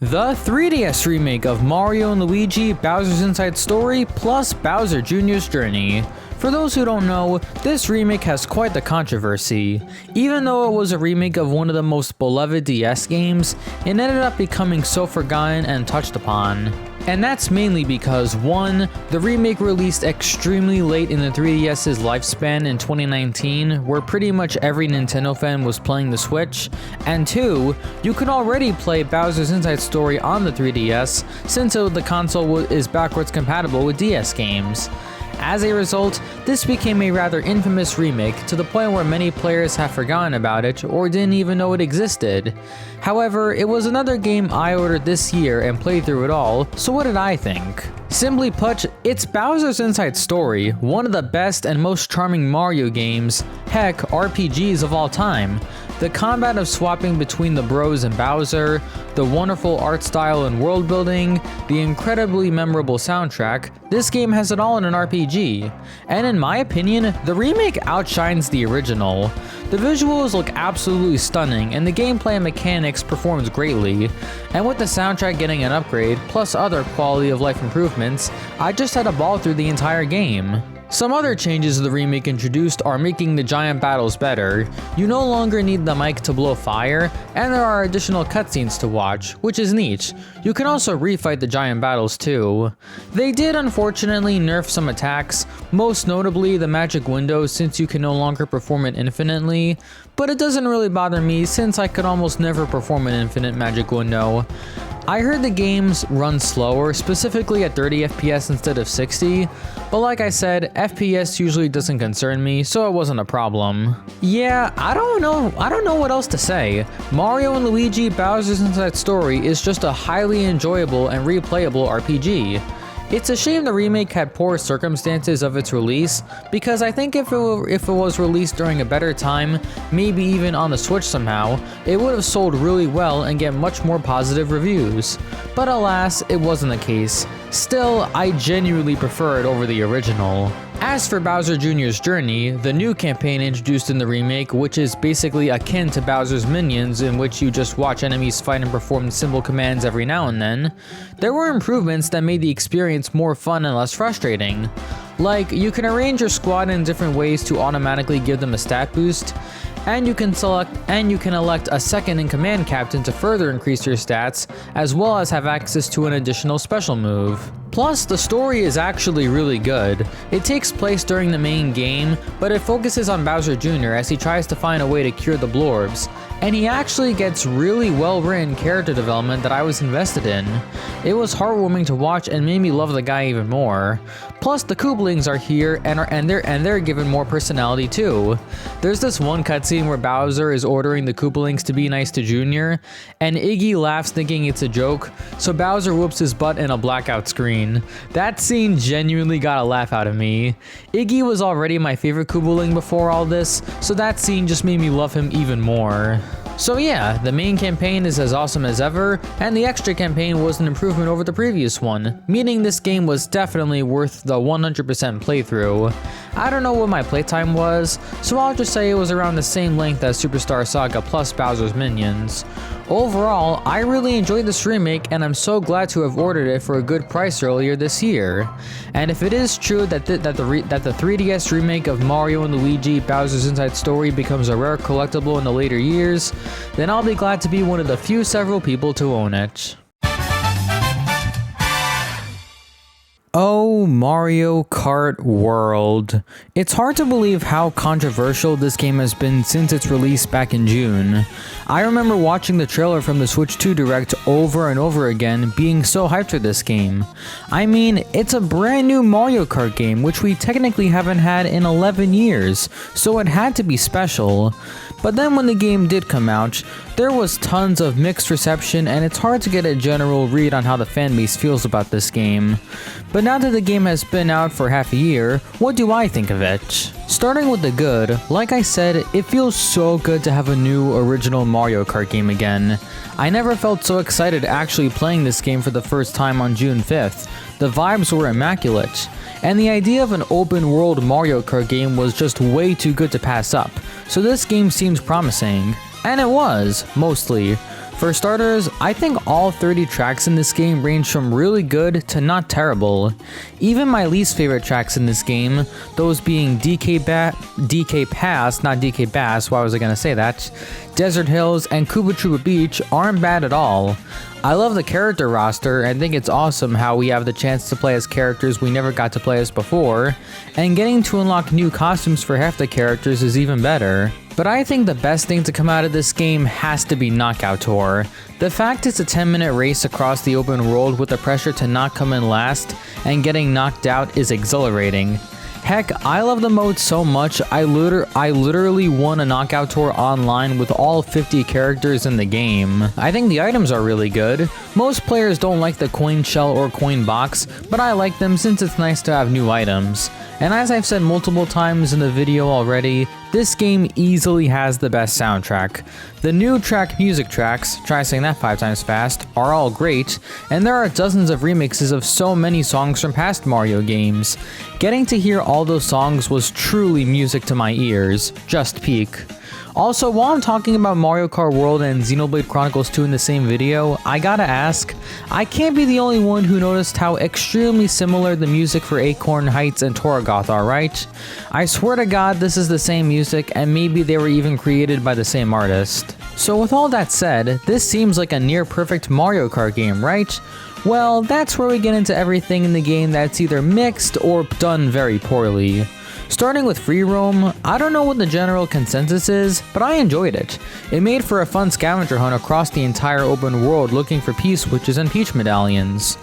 The 3DS remake of Mario & Luigi Bowser's Inside Story plus Bowser Jr.'s Journey. For those who don't know, this remake has quite the controversy. Even though it was a remake of one of the most beloved DS games, it ended up becoming so forgotten and touched upon. And that's mainly because 1. The remake released extremely late in the 3DS's lifespan in 2019, where pretty much every Nintendo fan was playing the Switch, and 2. You could already play Bowser's Inside Story on the 3DS, since the console is backwards compatible with DS games. As a result, this became a rather infamous remake to the point where many players have forgotten about it or didn't even know it existed. However, it was another game I ordered this year and played through it all, so what did I think? Simply put, it's Bowser's Inside Story, one of the best and most charming Mario games, heck, RPGs of all time. The combat of swapping between the Bros and Bowser, the wonderful art style and world building, the incredibly memorable soundtrack, this game has it all in an RPG. And in my opinion, the remake outshines the original. The visuals look absolutely stunning and the gameplay and mechanics performs greatly. And with the soundtrack getting an upgrade, plus other quality of life improvements, I just had a ball through the entire game. Some other changes the remake introduced are making the giant battles better. You no longer need the mic to blow fire, and there are additional cutscenes to watch, which is neat. You can also refight the giant battles too. They did unfortunately nerf some attacks, most notably the magic window since you can no longer perform it infinitely, but it doesn't really bother me since I could almost never perform an infinite magic window. I heard the games run slower, specifically at 30 FPS instead of 60, but like I said, FPS usually doesn't concern me, so it wasn't a problem. Yeah, I don't know what else to say. Mario & Luigi Bowser's Inside Story is just a highly enjoyable and replayable RPG. It's a shame the remake had poor circumstances of its release, because I think if it was released during a better time, maybe even on the Switch somehow, it would have sold really well and get much more positive reviews. But alas, it wasn't the case. Still, I genuinely prefer it over the original. As for Bowser Jr.'s Journey, the new campaign introduced in the remake, which is basically akin to Bowser's Minions in which you just watch enemies fight and perform simple commands every now and then, there were improvements that made the experience more fun and less frustrating. Like, you can arrange your squad in different ways to automatically give them a stat boost, and you can elect a second in command captain to further increase your stats, as well as have access to an additional special move. Plus, the story is actually really good. It takes place during the main game, but it focuses on Bowser Jr. as he tries to find a way to cure the Blorbs, and he actually gets really well-written character development that I was invested in. It was heartwarming to watch and made me love the guy even more. Plus, the Kooblings are here and they're given more personality too. There's this one cutscene where Bowser is ordering the Kooblings to be nice to Junior, and Iggy laughs thinking it's a joke, so Bowser whoops his butt in a blackout screen. That scene genuinely got a laugh out of me. Iggy was already my favorite Koobling before all this, so that scene just made me love him even more. So yeah, the main campaign is as awesome as ever, and the extra campaign was an improvement over the previous one, meaning this game was definitely worth the 100% playthrough. I don't know what my playtime was, so I'll just say it was around the same length as Superstar Saga plus Bowser's Minions. Overall, I really enjoyed this remake and I'm so glad to have ordered it for a good price earlier this year. And if it is true that the 3DS remake of Mario & Luigi Bowser's Inside Story becomes a rare collectible in the later years, then I'll be glad to be one of the few several people to own it. Oh, Mario Kart World. It's hard to believe how controversial this game has been since its release back in June. I remember watching the trailer from the Switch 2 Direct over and over again, being so hyped for this game. I mean, it's a brand new Mario Kart game, which we technically haven't had in 11 years, so it had to be special. But then when the game did come out, there was tons of mixed reception and it's hard to get a general read on how the fanbase feels about this game. But now that the game has been out for half a year, what do I think of it? Starting with the good, like I said, it feels so good to have a new original Mario Kart game again. I never felt so excited actually playing this game for the first time on June 5th. The vibes were immaculate. And the idea of an open world Mario Kart game was just way too good to pass up, so this game seems promising. And it was, mostly. For starters, I think all 30 tracks in this game range from really good to not terrible. Even my least favorite tracks in this game, those being DK Pass, not DK Bass, why was I gonna say that? Desert Hills and Koopa Troopa Beach aren't bad at all. I love the character roster and think it's awesome how we have the chance to play as characters we never got to play as before, and getting to unlock new costumes for half the characters is even better. But I think the best thing to come out of this game has to be Knockout Tour. The fact it's a 10-minute race across the open world with the pressure to not come in last and getting knocked out is exhilarating. Heck, I love the mode so much, I literally won a Knockout Tour online with all 50 characters in the game. I think the items are really good. Most players don't like the coin shell or coin box, but I like them since it's nice to have new items. And as I've said multiple times in the video already, this game easily has the best soundtrack. The new track music tracks, try saying that 5 times fast, are all great, and there are dozens of remixes of so many songs from past Mario games. Getting to hear all those songs was truly music to my ears, just peak. Also, while I'm talking about Mario Kart World and Xenoblade Chronicles 2 in the same video, I gotta ask, I can't be the only one who noticed how extremely similar the music for Acorn Heights and Torgoth are, right? I swear to God this is the same music, and maybe they were even created by the same artist. So with all that said, this seems like a near perfect Mario Kart game, right? Well, that's where we get into everything in the game that's either mixed or done very poorly. Starting with Free Roam, I don't know what the general consensus is, but I enjoyed it. It made for a fun scavenger hunt across the entire open world looking for P-switches and Peach medallions.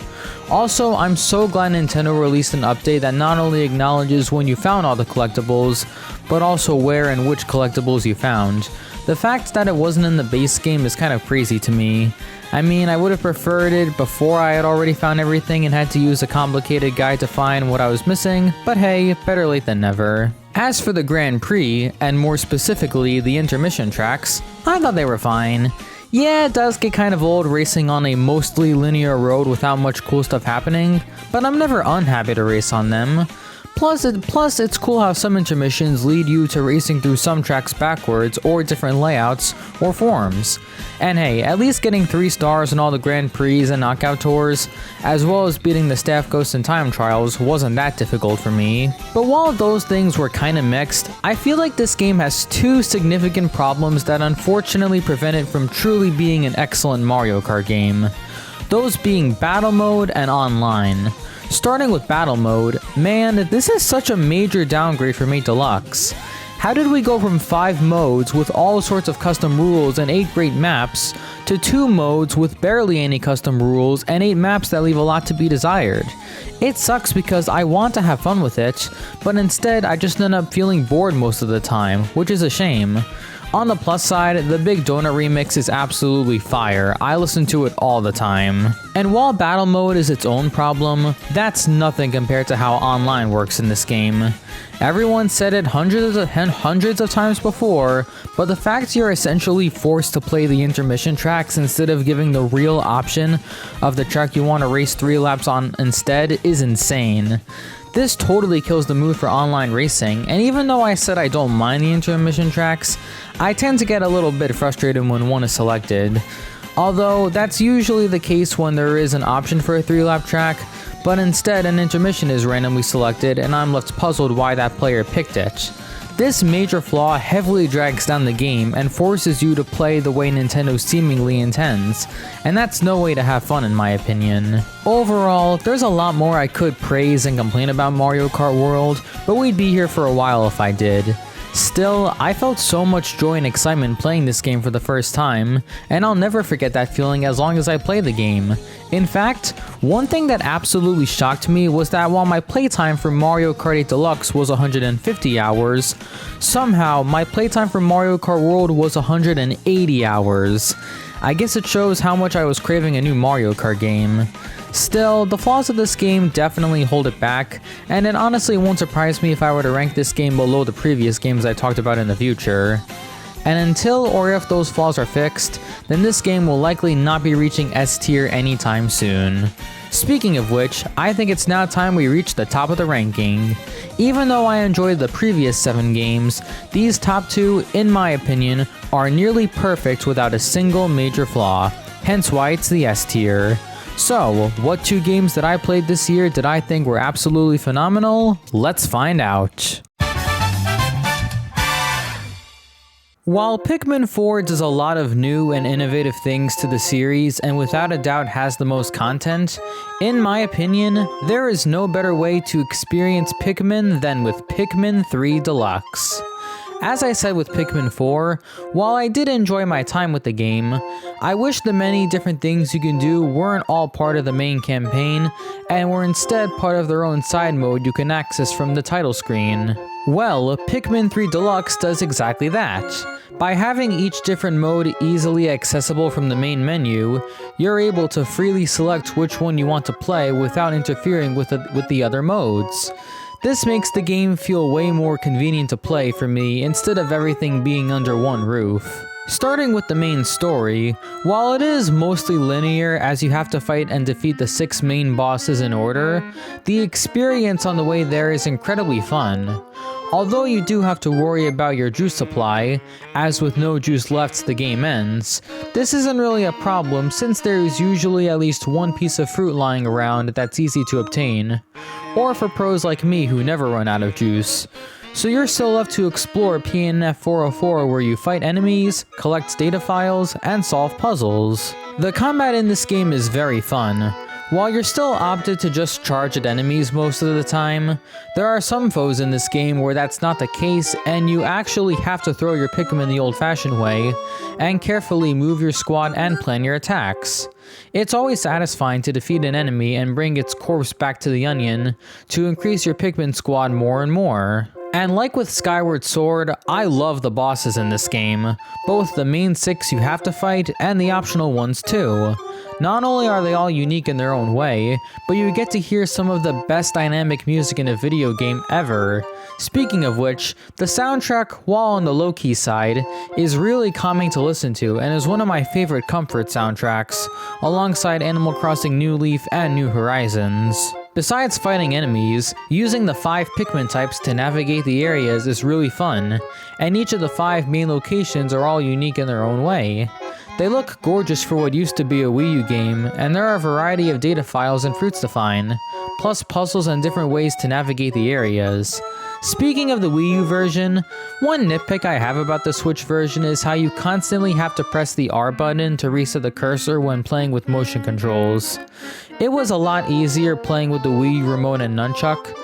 Also, I'm so glad Nintendo released an update that not only acknowledges when you found all the collectibles, but also where and which collectibles you found. The fact that it wasn't in the base game is kind of crazy to me. I mean, I would have preferred it before I had already found everything and had to use a complicated guide to find what I was missing, but hey, better late than never. As for the Grand Prix, and more specifically the intermission tracks, I thought they were fine. Yeah, it does get kind of old racing on a mostly linear road without much cool stuff happening, but I'm never unhappy to race on them. Plus, it's cool how some intermissions lead you to racing through some tracks backwards or different layouts or forms. And hey, at least getting 3 stars in all the Grand Prix and Knockout Tours, as well as beating the Staff Ghost and Time Trials, wasn't that difficult for me. But while those things were kinda mixed, I feel like this game has 2 significant problems that unfortunately prevent it from truly being an excellent Mario Kart game. Those being Battle Mode and Online. Starting with Battle Mode, man, this is such a major downgrade from 8 Deluxe. How did we go from 5 modes with all sorts of custom rules and 8 great maps, to 2 modes with barely any custom rules and 8 maps that leave a lot to be desired? It sucks because I want to have fun with it, but instead I just end up feeling bored most of the time, which is a shame. On the plus side, the Big Donut remix is absolutely fire. I listen to it all the time. And while Battle Mode is its own problem, that's nothing compared to how online works in this game. Everyone said it hundreds of times before, but the fact you're essentially forced to play the intermission tracks instead of giving the real option of the track you want to race 3 laps on instead is insane. This totally kills the mood for online racing, and even though I said I don't mind the intermission tracks, I tend to get a little bit frustrated when one is selected. Although, that's usually the case when there is an option for a 3-lap track, but instead an intermission is randomly selected and I'm left puzzled why that player picked it. This major flaw heavily drags down the game and forces you to play the way Nintendo seemingly intends, and that's no way to have fun in my opinion. Overall, there's a lot more I could praise and complain about Mario Kart World, but we'd be here for a while if I did. Still, I felt so much joy and excitement playing this game for the first time, and I'll never forget that feeling as long as I play the game. In fact, one thing that absolutely shocked me was that while my playtime for Mario Kart 8 Deluxe was 150 hours, somehow my playtime for Mario Kart World was 180 hours. I guess it shows how much I was craving a new Mario Kart game. Still, the flaws of this game definitely hold it back, and it honestly won't surprise me if I were to rank this game below the previous games I talked about in the future. And until or if those flaws are fixed, then this game will likely not be reaching S tier anytime soon. Speaking of which, I think it's now time we reach the top of the ranking. Even though I enjoyed the previous 7 games, these top 2, in my opinion, are nearly perfect without a single major flaw, hence why it's the S tier. So, what 2 games that I played this year did I think were absolutely phenomenal? Let's find out. While Pikmin 4 does a lot of new and innovative things to the series and without a doubt has the most content, in my opinion, there is no better way to experience Pikmin than with Pikmin 3 Deluxe. As I said with Pikmin 4, while I did enjoy my time with the game, I wish the many different things you can do weren't all part of the main campaign and were instead part of their own side mode you can access from the title screen. Well, Pikmin 3 Deluxe does exactly that. By having each different mode easily accessible from the main menu, you're able to freely select which one you want to play without interfering with the other modes. This makes the game feel way more convenient to play for me instead of everything being under one roof. Starting with the main story, while it is mostly linear as you have to fight and defeat the 6 main bosses in order, the experience on the way there is incredibly fun. Although you do have to worry about your juice supply, as with no juice left the game ends, this isn't really a problem since there is usually at least one piece of fruit lying around that's easy to obtain, or for pros like me who never run out of juice. So you're still left to explore PNF 404 where you fight enemies, collect data files, and solve puzzles. The combat in this game is very fun. While you're still opted to just charge at enemies most of the time, there are some foes in this game where that's not the case and you actually have to throw your Pikmin the old-fashioned way, and carefully move your squad and plan your attacks. It's always satisfying to defeat an enemy and bring its corpse back to the onion to increase your Pikmin squad more and more. And like with Skyward Sword, I love the bosses in this game, both the main 6 you have to fight and the optional ones too. Not only are they all unique in their own way, but you get to hear some of the best dynamic music in a video game ever. Speaking of which, the soundtrack, while on the low-key side, is really calming to listen to and is one of my favorite comfort soundtracks, alongside Animal Crossing New Leaf and New Horizons. Besides fighting enemies, using the 5 Pikmin types to navigate the areas is really fun, and each of the 5 main locations are all unique in their own way. They look gorgeous for what used to be a Wii U game, and there are a variety of data files and fruits to find, plus puzzles and different ways to navigate the areas. Speaking of the Wii U version, one nitpick I have about the Switch version is how you constantly have to press the R button to reset the cursor when playing with motion controls. It was a lot easier playing with the Wii U remote and nunchuck.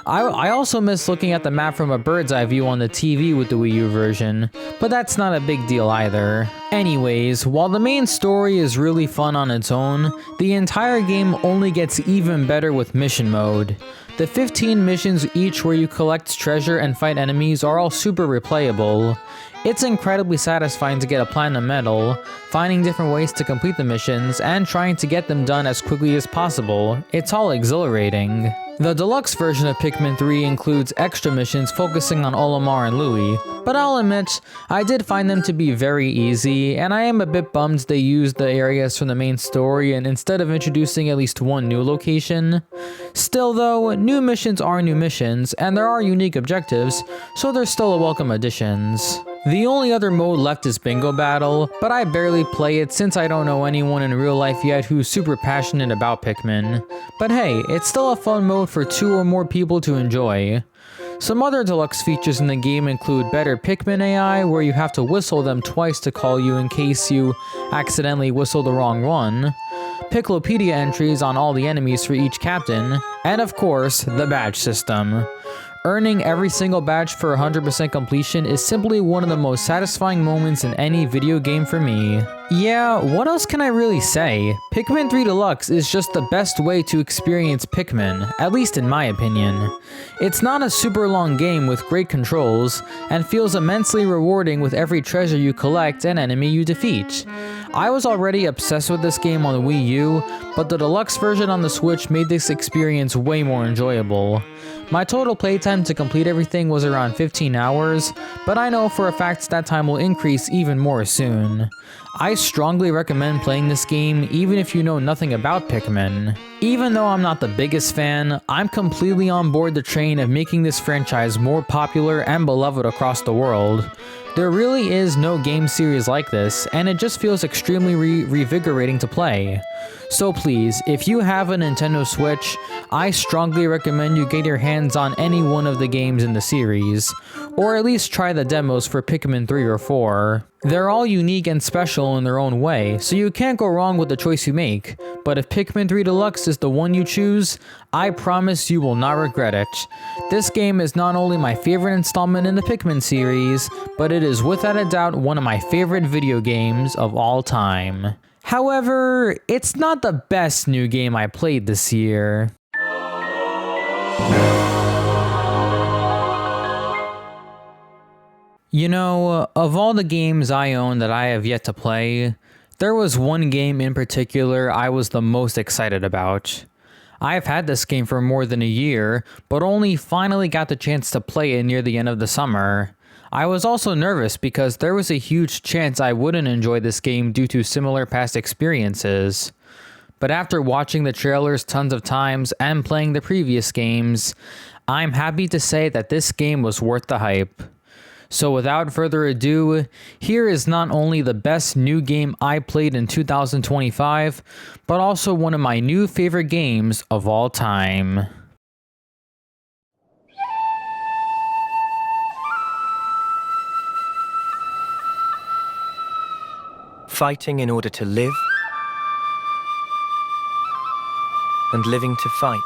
I also miss looking at the map from a bird's eye view on the TV with the Wii U version, but that's not a big deal either. Anyways, while the main story is really fun on its own, the entire game only gets even better with mission mode. The 15 missions each where you collect treasure and fight enemies are all super replayable. It's incredibly satisfying to get a platinum medal, finding different ways to complete the missions, and trying to get them done as quickly as possible. It's all exhilarating. The deluxe version of Pikmin 3 includes extra missions focusing on Olimar and Louie, but I'll admit, I did find them to be very easy, and I am a bit bummed they used the areas from the main story and instead of introducing at least one new location. Still though, new missions are new missions, and there are unique objectives, so they're still a welcome additions. The only other mode left is Bingo Battle, but I barely play it since I don't know anyone in real life yet who's super passionate about Pikmin. But hey, it's still a fun mode for 2 or more people to enjoy. Some other deluxe features in the game include better Pikmin AI, where you have to whistle them twice to call you in case you accidentally whistle the wrong one, Piklopedia entries on all the enemies for each captain, and of course, the badge system. Earning every single badge for 100% completion is simply one of the most satisfying moments in any video game for me. Yeah, what else can I really say? Pikmin 3 Deluxe is just the best way to experience Pikmin, at least in my opinion. It's not a super long game with great controls, and feels immensely rewarding with every treasure you collect and enemy you defeat. I was already obsessed with this game on the Wii U, but the deluxe version on the Switch made this experience way more enjoyable. My total playtime to complete everything was around 15 hours, but I know for a fact that time will increase even more soon. I strongly recommend playing this game even if you know nothing about Pikmin. Even though I'm not the biggest fan, I'm completely on board the train of making this franchise more popular and beloved across the world. There really is no game series like this, and it just feels extremely revigorating to play. So please, if you have a Nintendo Switch, I strongly recommend you get your hands on any one of the games in the series, or at least try the demos for Pikmin 3 or 4. They're all unique and special in their own way, so you can't go wrong with the choice you make, but if Pikmin 3 Deluxe is the one you choose, I promise you will not regret it. This game is not only my favorite installment in the Pikmin series, but it is without a doubt one of my favorite video games of all time. However, it's not the best new game I played this year. You know, of all the games I own that I have yet to play, there was one game in particular I was the most excited about. I've had this game for more than a year, but only finally got the chance to play it near the end of the summer. I was also nervous because there was a huge chance I wouldn't enjoy this game due to similar past experiences. But after watching the trailers tons of times and playing the previous games, I'm happy to say that this game was worth the hype. So without further ado, here is not only the best new game I played in 2025, but also one of my new favorite games of all time. Fighting in order to live, and living to fight.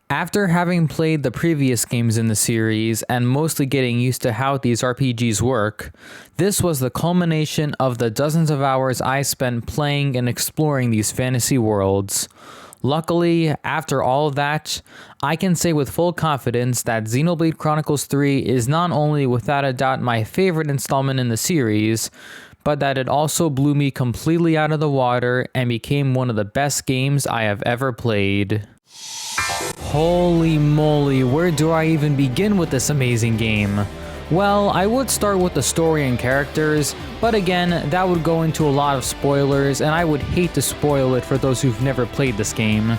After having played the previous games in the series and mostly getting used to how these RPGs work, this was the culmination of the dozens of hours I spent playing and exploring these fantasy worlds. Luckily, after all of that, I can say with full confidence that Xenoblade Chronicles 3 is not only without a doubt my favorite installment in the series, but that it also blew me completely out of the water and became one of the best games I have ever played. Holy moly, where do I even begin with this amazing game? Well, I would start with the story and characters, but again, that would go into a lot of spoilers, and I would hate to spoil it for those who've never played this game.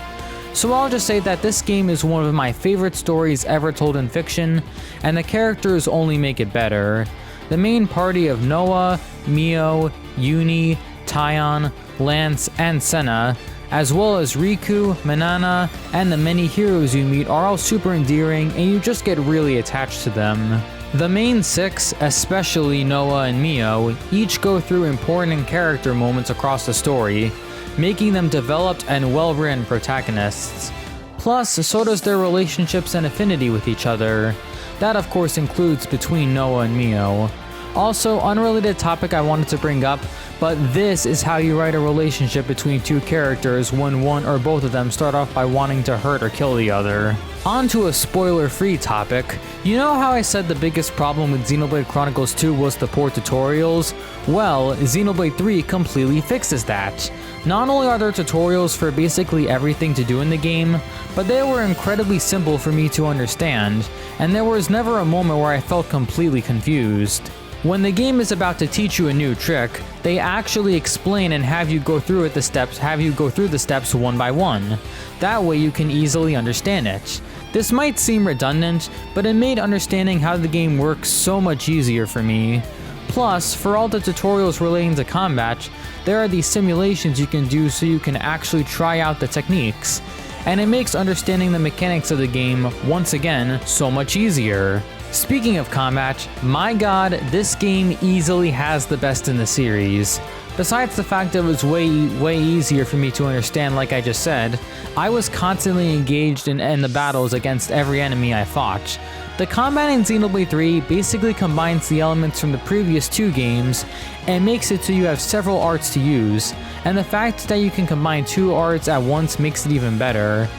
So I'll just say that this game is one of my favorite stories ever told in fiction, and the characters only make it better. The main party of Noah, Mio, Uni, Taion, Lance, and Senna, as well as Riku, Manana, and the many heroes you meet are all super endearing and you just get really attached to them. The main six, especially Noah and Mio, each go through important character moments across the story, making them developed and well-written protagonists. Plus, so does their relationships and affinity with each other. That of course includes between Noah and Mio. Also, unrelated topic I wanted to bring up, but this is how you write a relationship between two characters when one or both of them start off by wanting to hurt or kill the other. On to a spoiler-free topic. You know how I said the biggest problem with Xenoblade Chronicles 2 was the poor tutorials? Well, Xenoblade 3 completely fixes that. Not only are there tutorials for basically everything to do in the game, but they were incredibly simple for me to understand, and there was never a moment where I felt completely confused. When the game is about to teach you a new trick, they actually explain and have you go through the steps one by one. That way you can easily understand it. This might seem redundant, but it made understanding how the game works so much easier for me. Plus, for all the tutorials relating to combat, there are these simulations you can do so you can actually try out the techniques. And it makes understanding the mechanics of the game, once again, so much easier. Speaking of combat, my god, this game easily has the best in the series. Besides the fact that it was way easier for me to understand like I just said, I was constantly engaged in the battles against every enemy I fought. The combat in Xenoblade 3 basically combines the elements from the previous two games and makes it so you have several arts to use, and the fact that you can combine two arts at once makes it even better.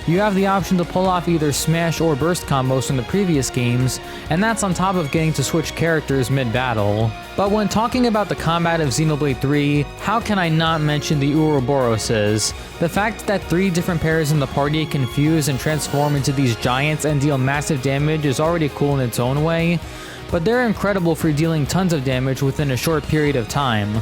You have the option to pull off either smash or burst combos from the previous games, and that's on top of getting to switch characters mid-battle. But when talking about the combat of Xenoblade 3, how can I not mention the Ouroboroses? The fact that 3 different pairs in the party can fuse and transform into these giants and deal massive damage is already cool in its own way, but they're incredible for dealing tons of damage within a short period of time.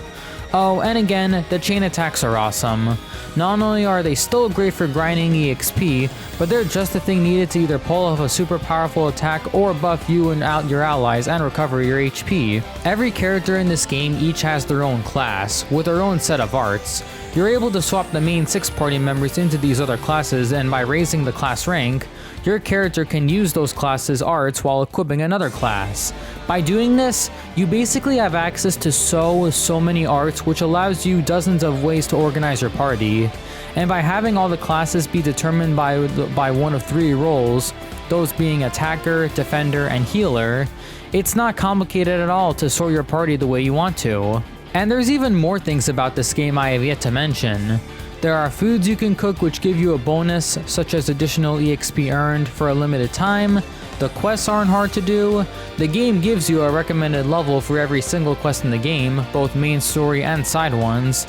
Oh, and again, the chain attacks are awesome. Not only are they still great for grinding EXP, but they're just the thing needed to either pull off a super powerful attack or buff you and your allies and recover your HP. Every character in this game each has their own class, with their own set of arts. You're able to swap the main 6 party members into these other classes, and by raising the class rank, your character can use those classes' arts while equipping another class. By doing this, you basically have access to so many arts, which allows you dozens of ways to organize your party. And by having all the classes be determined by one of 3 roles, those being attacker, defender, and healer, it's not complicated at all to sort your party the way you want to. And there's even more things about this game I have yet to mention. There are foods you can cook which give you a bonus, such as additional EXP earned for a limited time. The quests aren't hard to do. The game gives you a recommended level for every single quest in the game, both main story and side ones.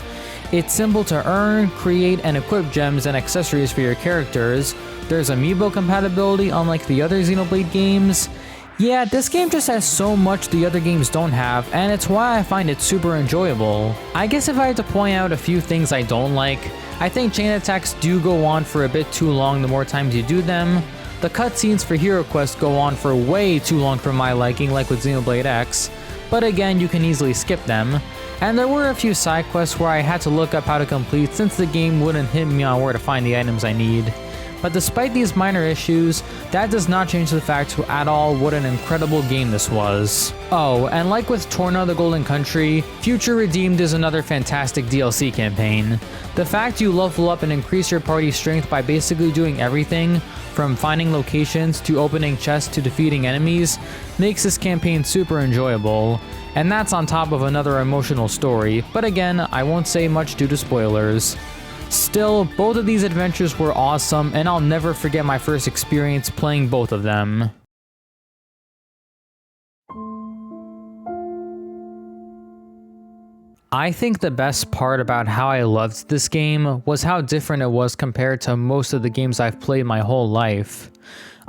It's simple to earn, create, and equip gems and accessories for your characters. There's amiibo compatibility unlike the other Xenoblade games. Yeah, this game just has so much the other games don't have, and it's why I find it super enjoyable. I guess if I had to point out a few things I don't like, I think chain attacks do go on for a bit too long the more times you do them. The cutscenes for Hero Quest go on for way too long for my liking, like with Xenoblade X, but again, you can easily skip them. And there were a few side quests where I had to look up how to complete since the game wouldn't hit me on where to find the items I need. But despite these minor issues, that does not change the fact at all what an incredible game this was. Oh, and like with Torna the Golden Country, Future Redeemed is another fantastic DLC campaign. The fact you level up and increase your party's strength by basically doing everything, from finding locations to opening chests to defeating enemies, makes this campaign super enjoyable. And that's on top of another emotional story, but again, I won't say much due to spoilers. Still, both of these adventures were awesome, and I'll never forget my first experience playing both of them. I think the best part about how I loved this game was how different it was compared to most of the games I've played my whole life.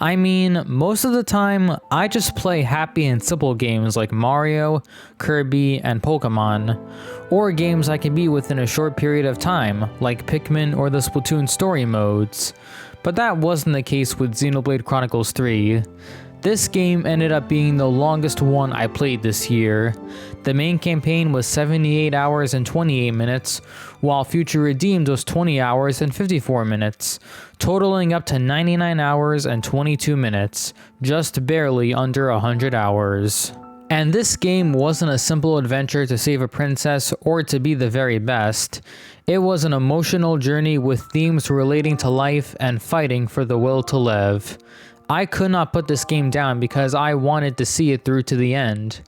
I mean, most of the time, I just play happy and simple games like Mario, Kirby, and Pokemon, or games I can beat within a short period of time, like Pikmin or the Splatoon story modes. But that wasn't the case with Xenoblade Chronicles 3. This game ended up being the longest one I played this year. The main campaign was 78 hours and 28 minutes, while Future Redeemed was 20 hours and 54 minutes, totaling up to 99 hours and 22 minutes, just barely under 100 hours. And this game wasn't a simple adventure to save a princess or to be the very best. It was an emotional journey with themes relating to life and fighting for the will to live. I could not put this game down because I wanted to see it through to the end.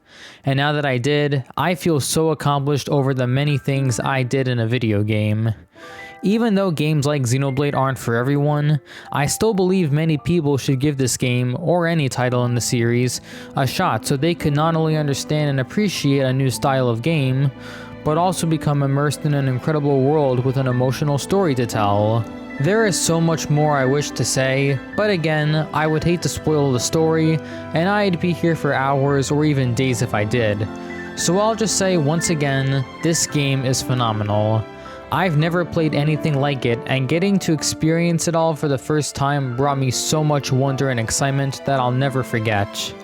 And now that I did, I feel so accomplished over the many things I did in a video game. Even though games like Xenoblade aren't for everyone, I still believe many people should give this game, or any title in the series, a shot so they could not only understand and appreciate a new style of game, but also become immersed in an incredible world with an emotional story to tell. There is so much more I wish to say, but again, I would hate to spoil the story, and I'd be here for hours or even days if I did. So I'll just say once again, this game is phenomenal. I've never played anything like it, and getting to experience it all for the first time brought me so much wonder and excitement that I'll never forget.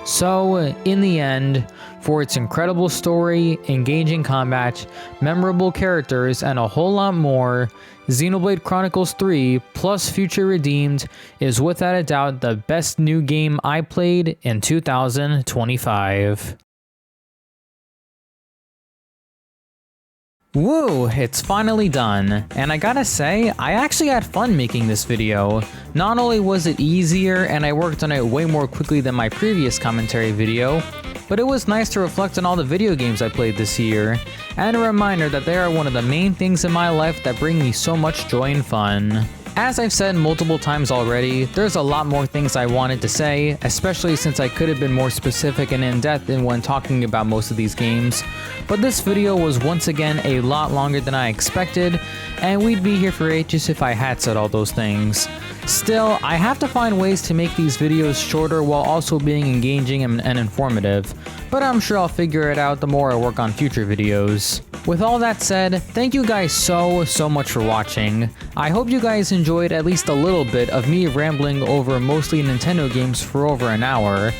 So, in the end, for its incredible story, engaging combat, memorable characters, and a whole lot more, Xenoblade Chronicles 3 plus Future Redeemed is without a doubt the best new game I played in 2025. Woo, it's finally done, and I gotta say, I actually had fun making this video. Not only was it easier and I worked on it way more quickly than my previous commentary video, but it was nice to reflect on all the video games I played this year, and a reminder that they are one of the main things in my life that bring me so much joy and fun. As I've said multiple times already, there's a lot more things I wanted to say, especially since I could have been more specific and in-depth in when talking about most of these games, but this video was once again a lot longer than I expected, and we'd be here for ages if I had said all those things. Still, I have to find ways to make these videos shorter while also being engaging and informative, but I'm sure I'll figure it out the more I work on future videos. With all that said, thank you guys so much for watching. I hope you guys enjoyed at least a little bit of me rambling over mostly Nintendo games for over an hour,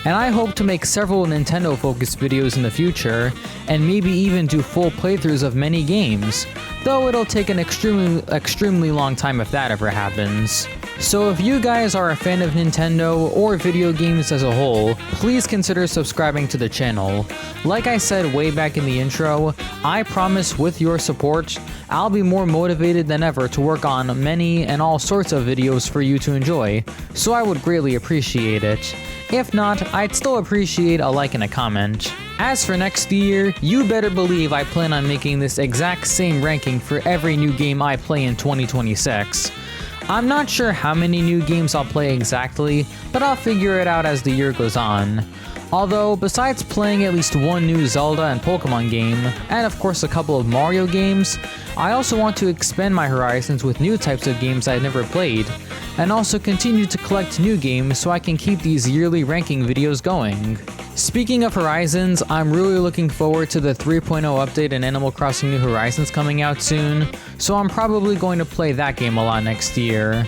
and I hope to make several Nintendo focused videos in the future, and maybe even do full playthroughs of many games, though it'll take an extremely long time if that ever happens. So if you guys are a fan of Nintendo or video games as a whole, please consider subscribing to the channel. Like I said way back in the intro, I promise with your support, I'll be more motivated than ever to work on many and all sorts of videos for you to enjoy, so I would greatly appreciate it. If not, I'd still appreciate a like and a comment. As for next year, you better believe I plan on making this exact same ranking for every new game I play in 2026. I'm not sure how many new games I'll play exactly, but I'll figure it out as the year goes on. Although, besides playing at least one new Zelda and Pokemon game, and of course a couple of Mario games, I also want to expand my horizons with new types of games I've never played, and also continue to collect new games so I can keep these yearly ranking videos going. Speaking of Horizons, I'm really looking forward to the 3.0 update in Animal Crossing New Horizons coming out soon, so I'm probably going to play that game a lot next year.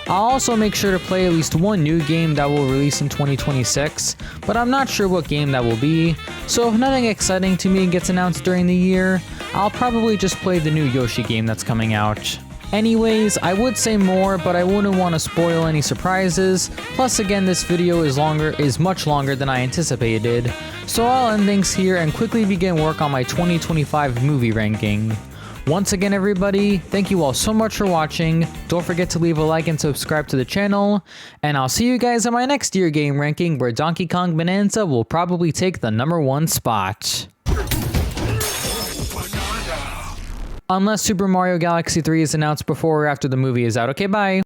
I'll also make sure to play at least one new game that will release in 2026, but I'm not sure what game that will be, so if nothing exciting to me gets announced during the year, I'll probably just play the new Yoshi game that's coming out. Anyways, I would say more, but I wouldn't want to spoil any surprises, plus again this video is much longer than I anticipated, so I'll end things here and quickly begin work on my 2025 movie ranking. Once again everybody, thank you all so much for watching, don't forget to leave a like and subscribe to the channel, and I'll see you guys in my next year game ranking where Donkey Kong Bonanza will probably take the #1 spot. Unless Super Mario Galaxy 3 is announced before or after the movie is out. Okay, bye!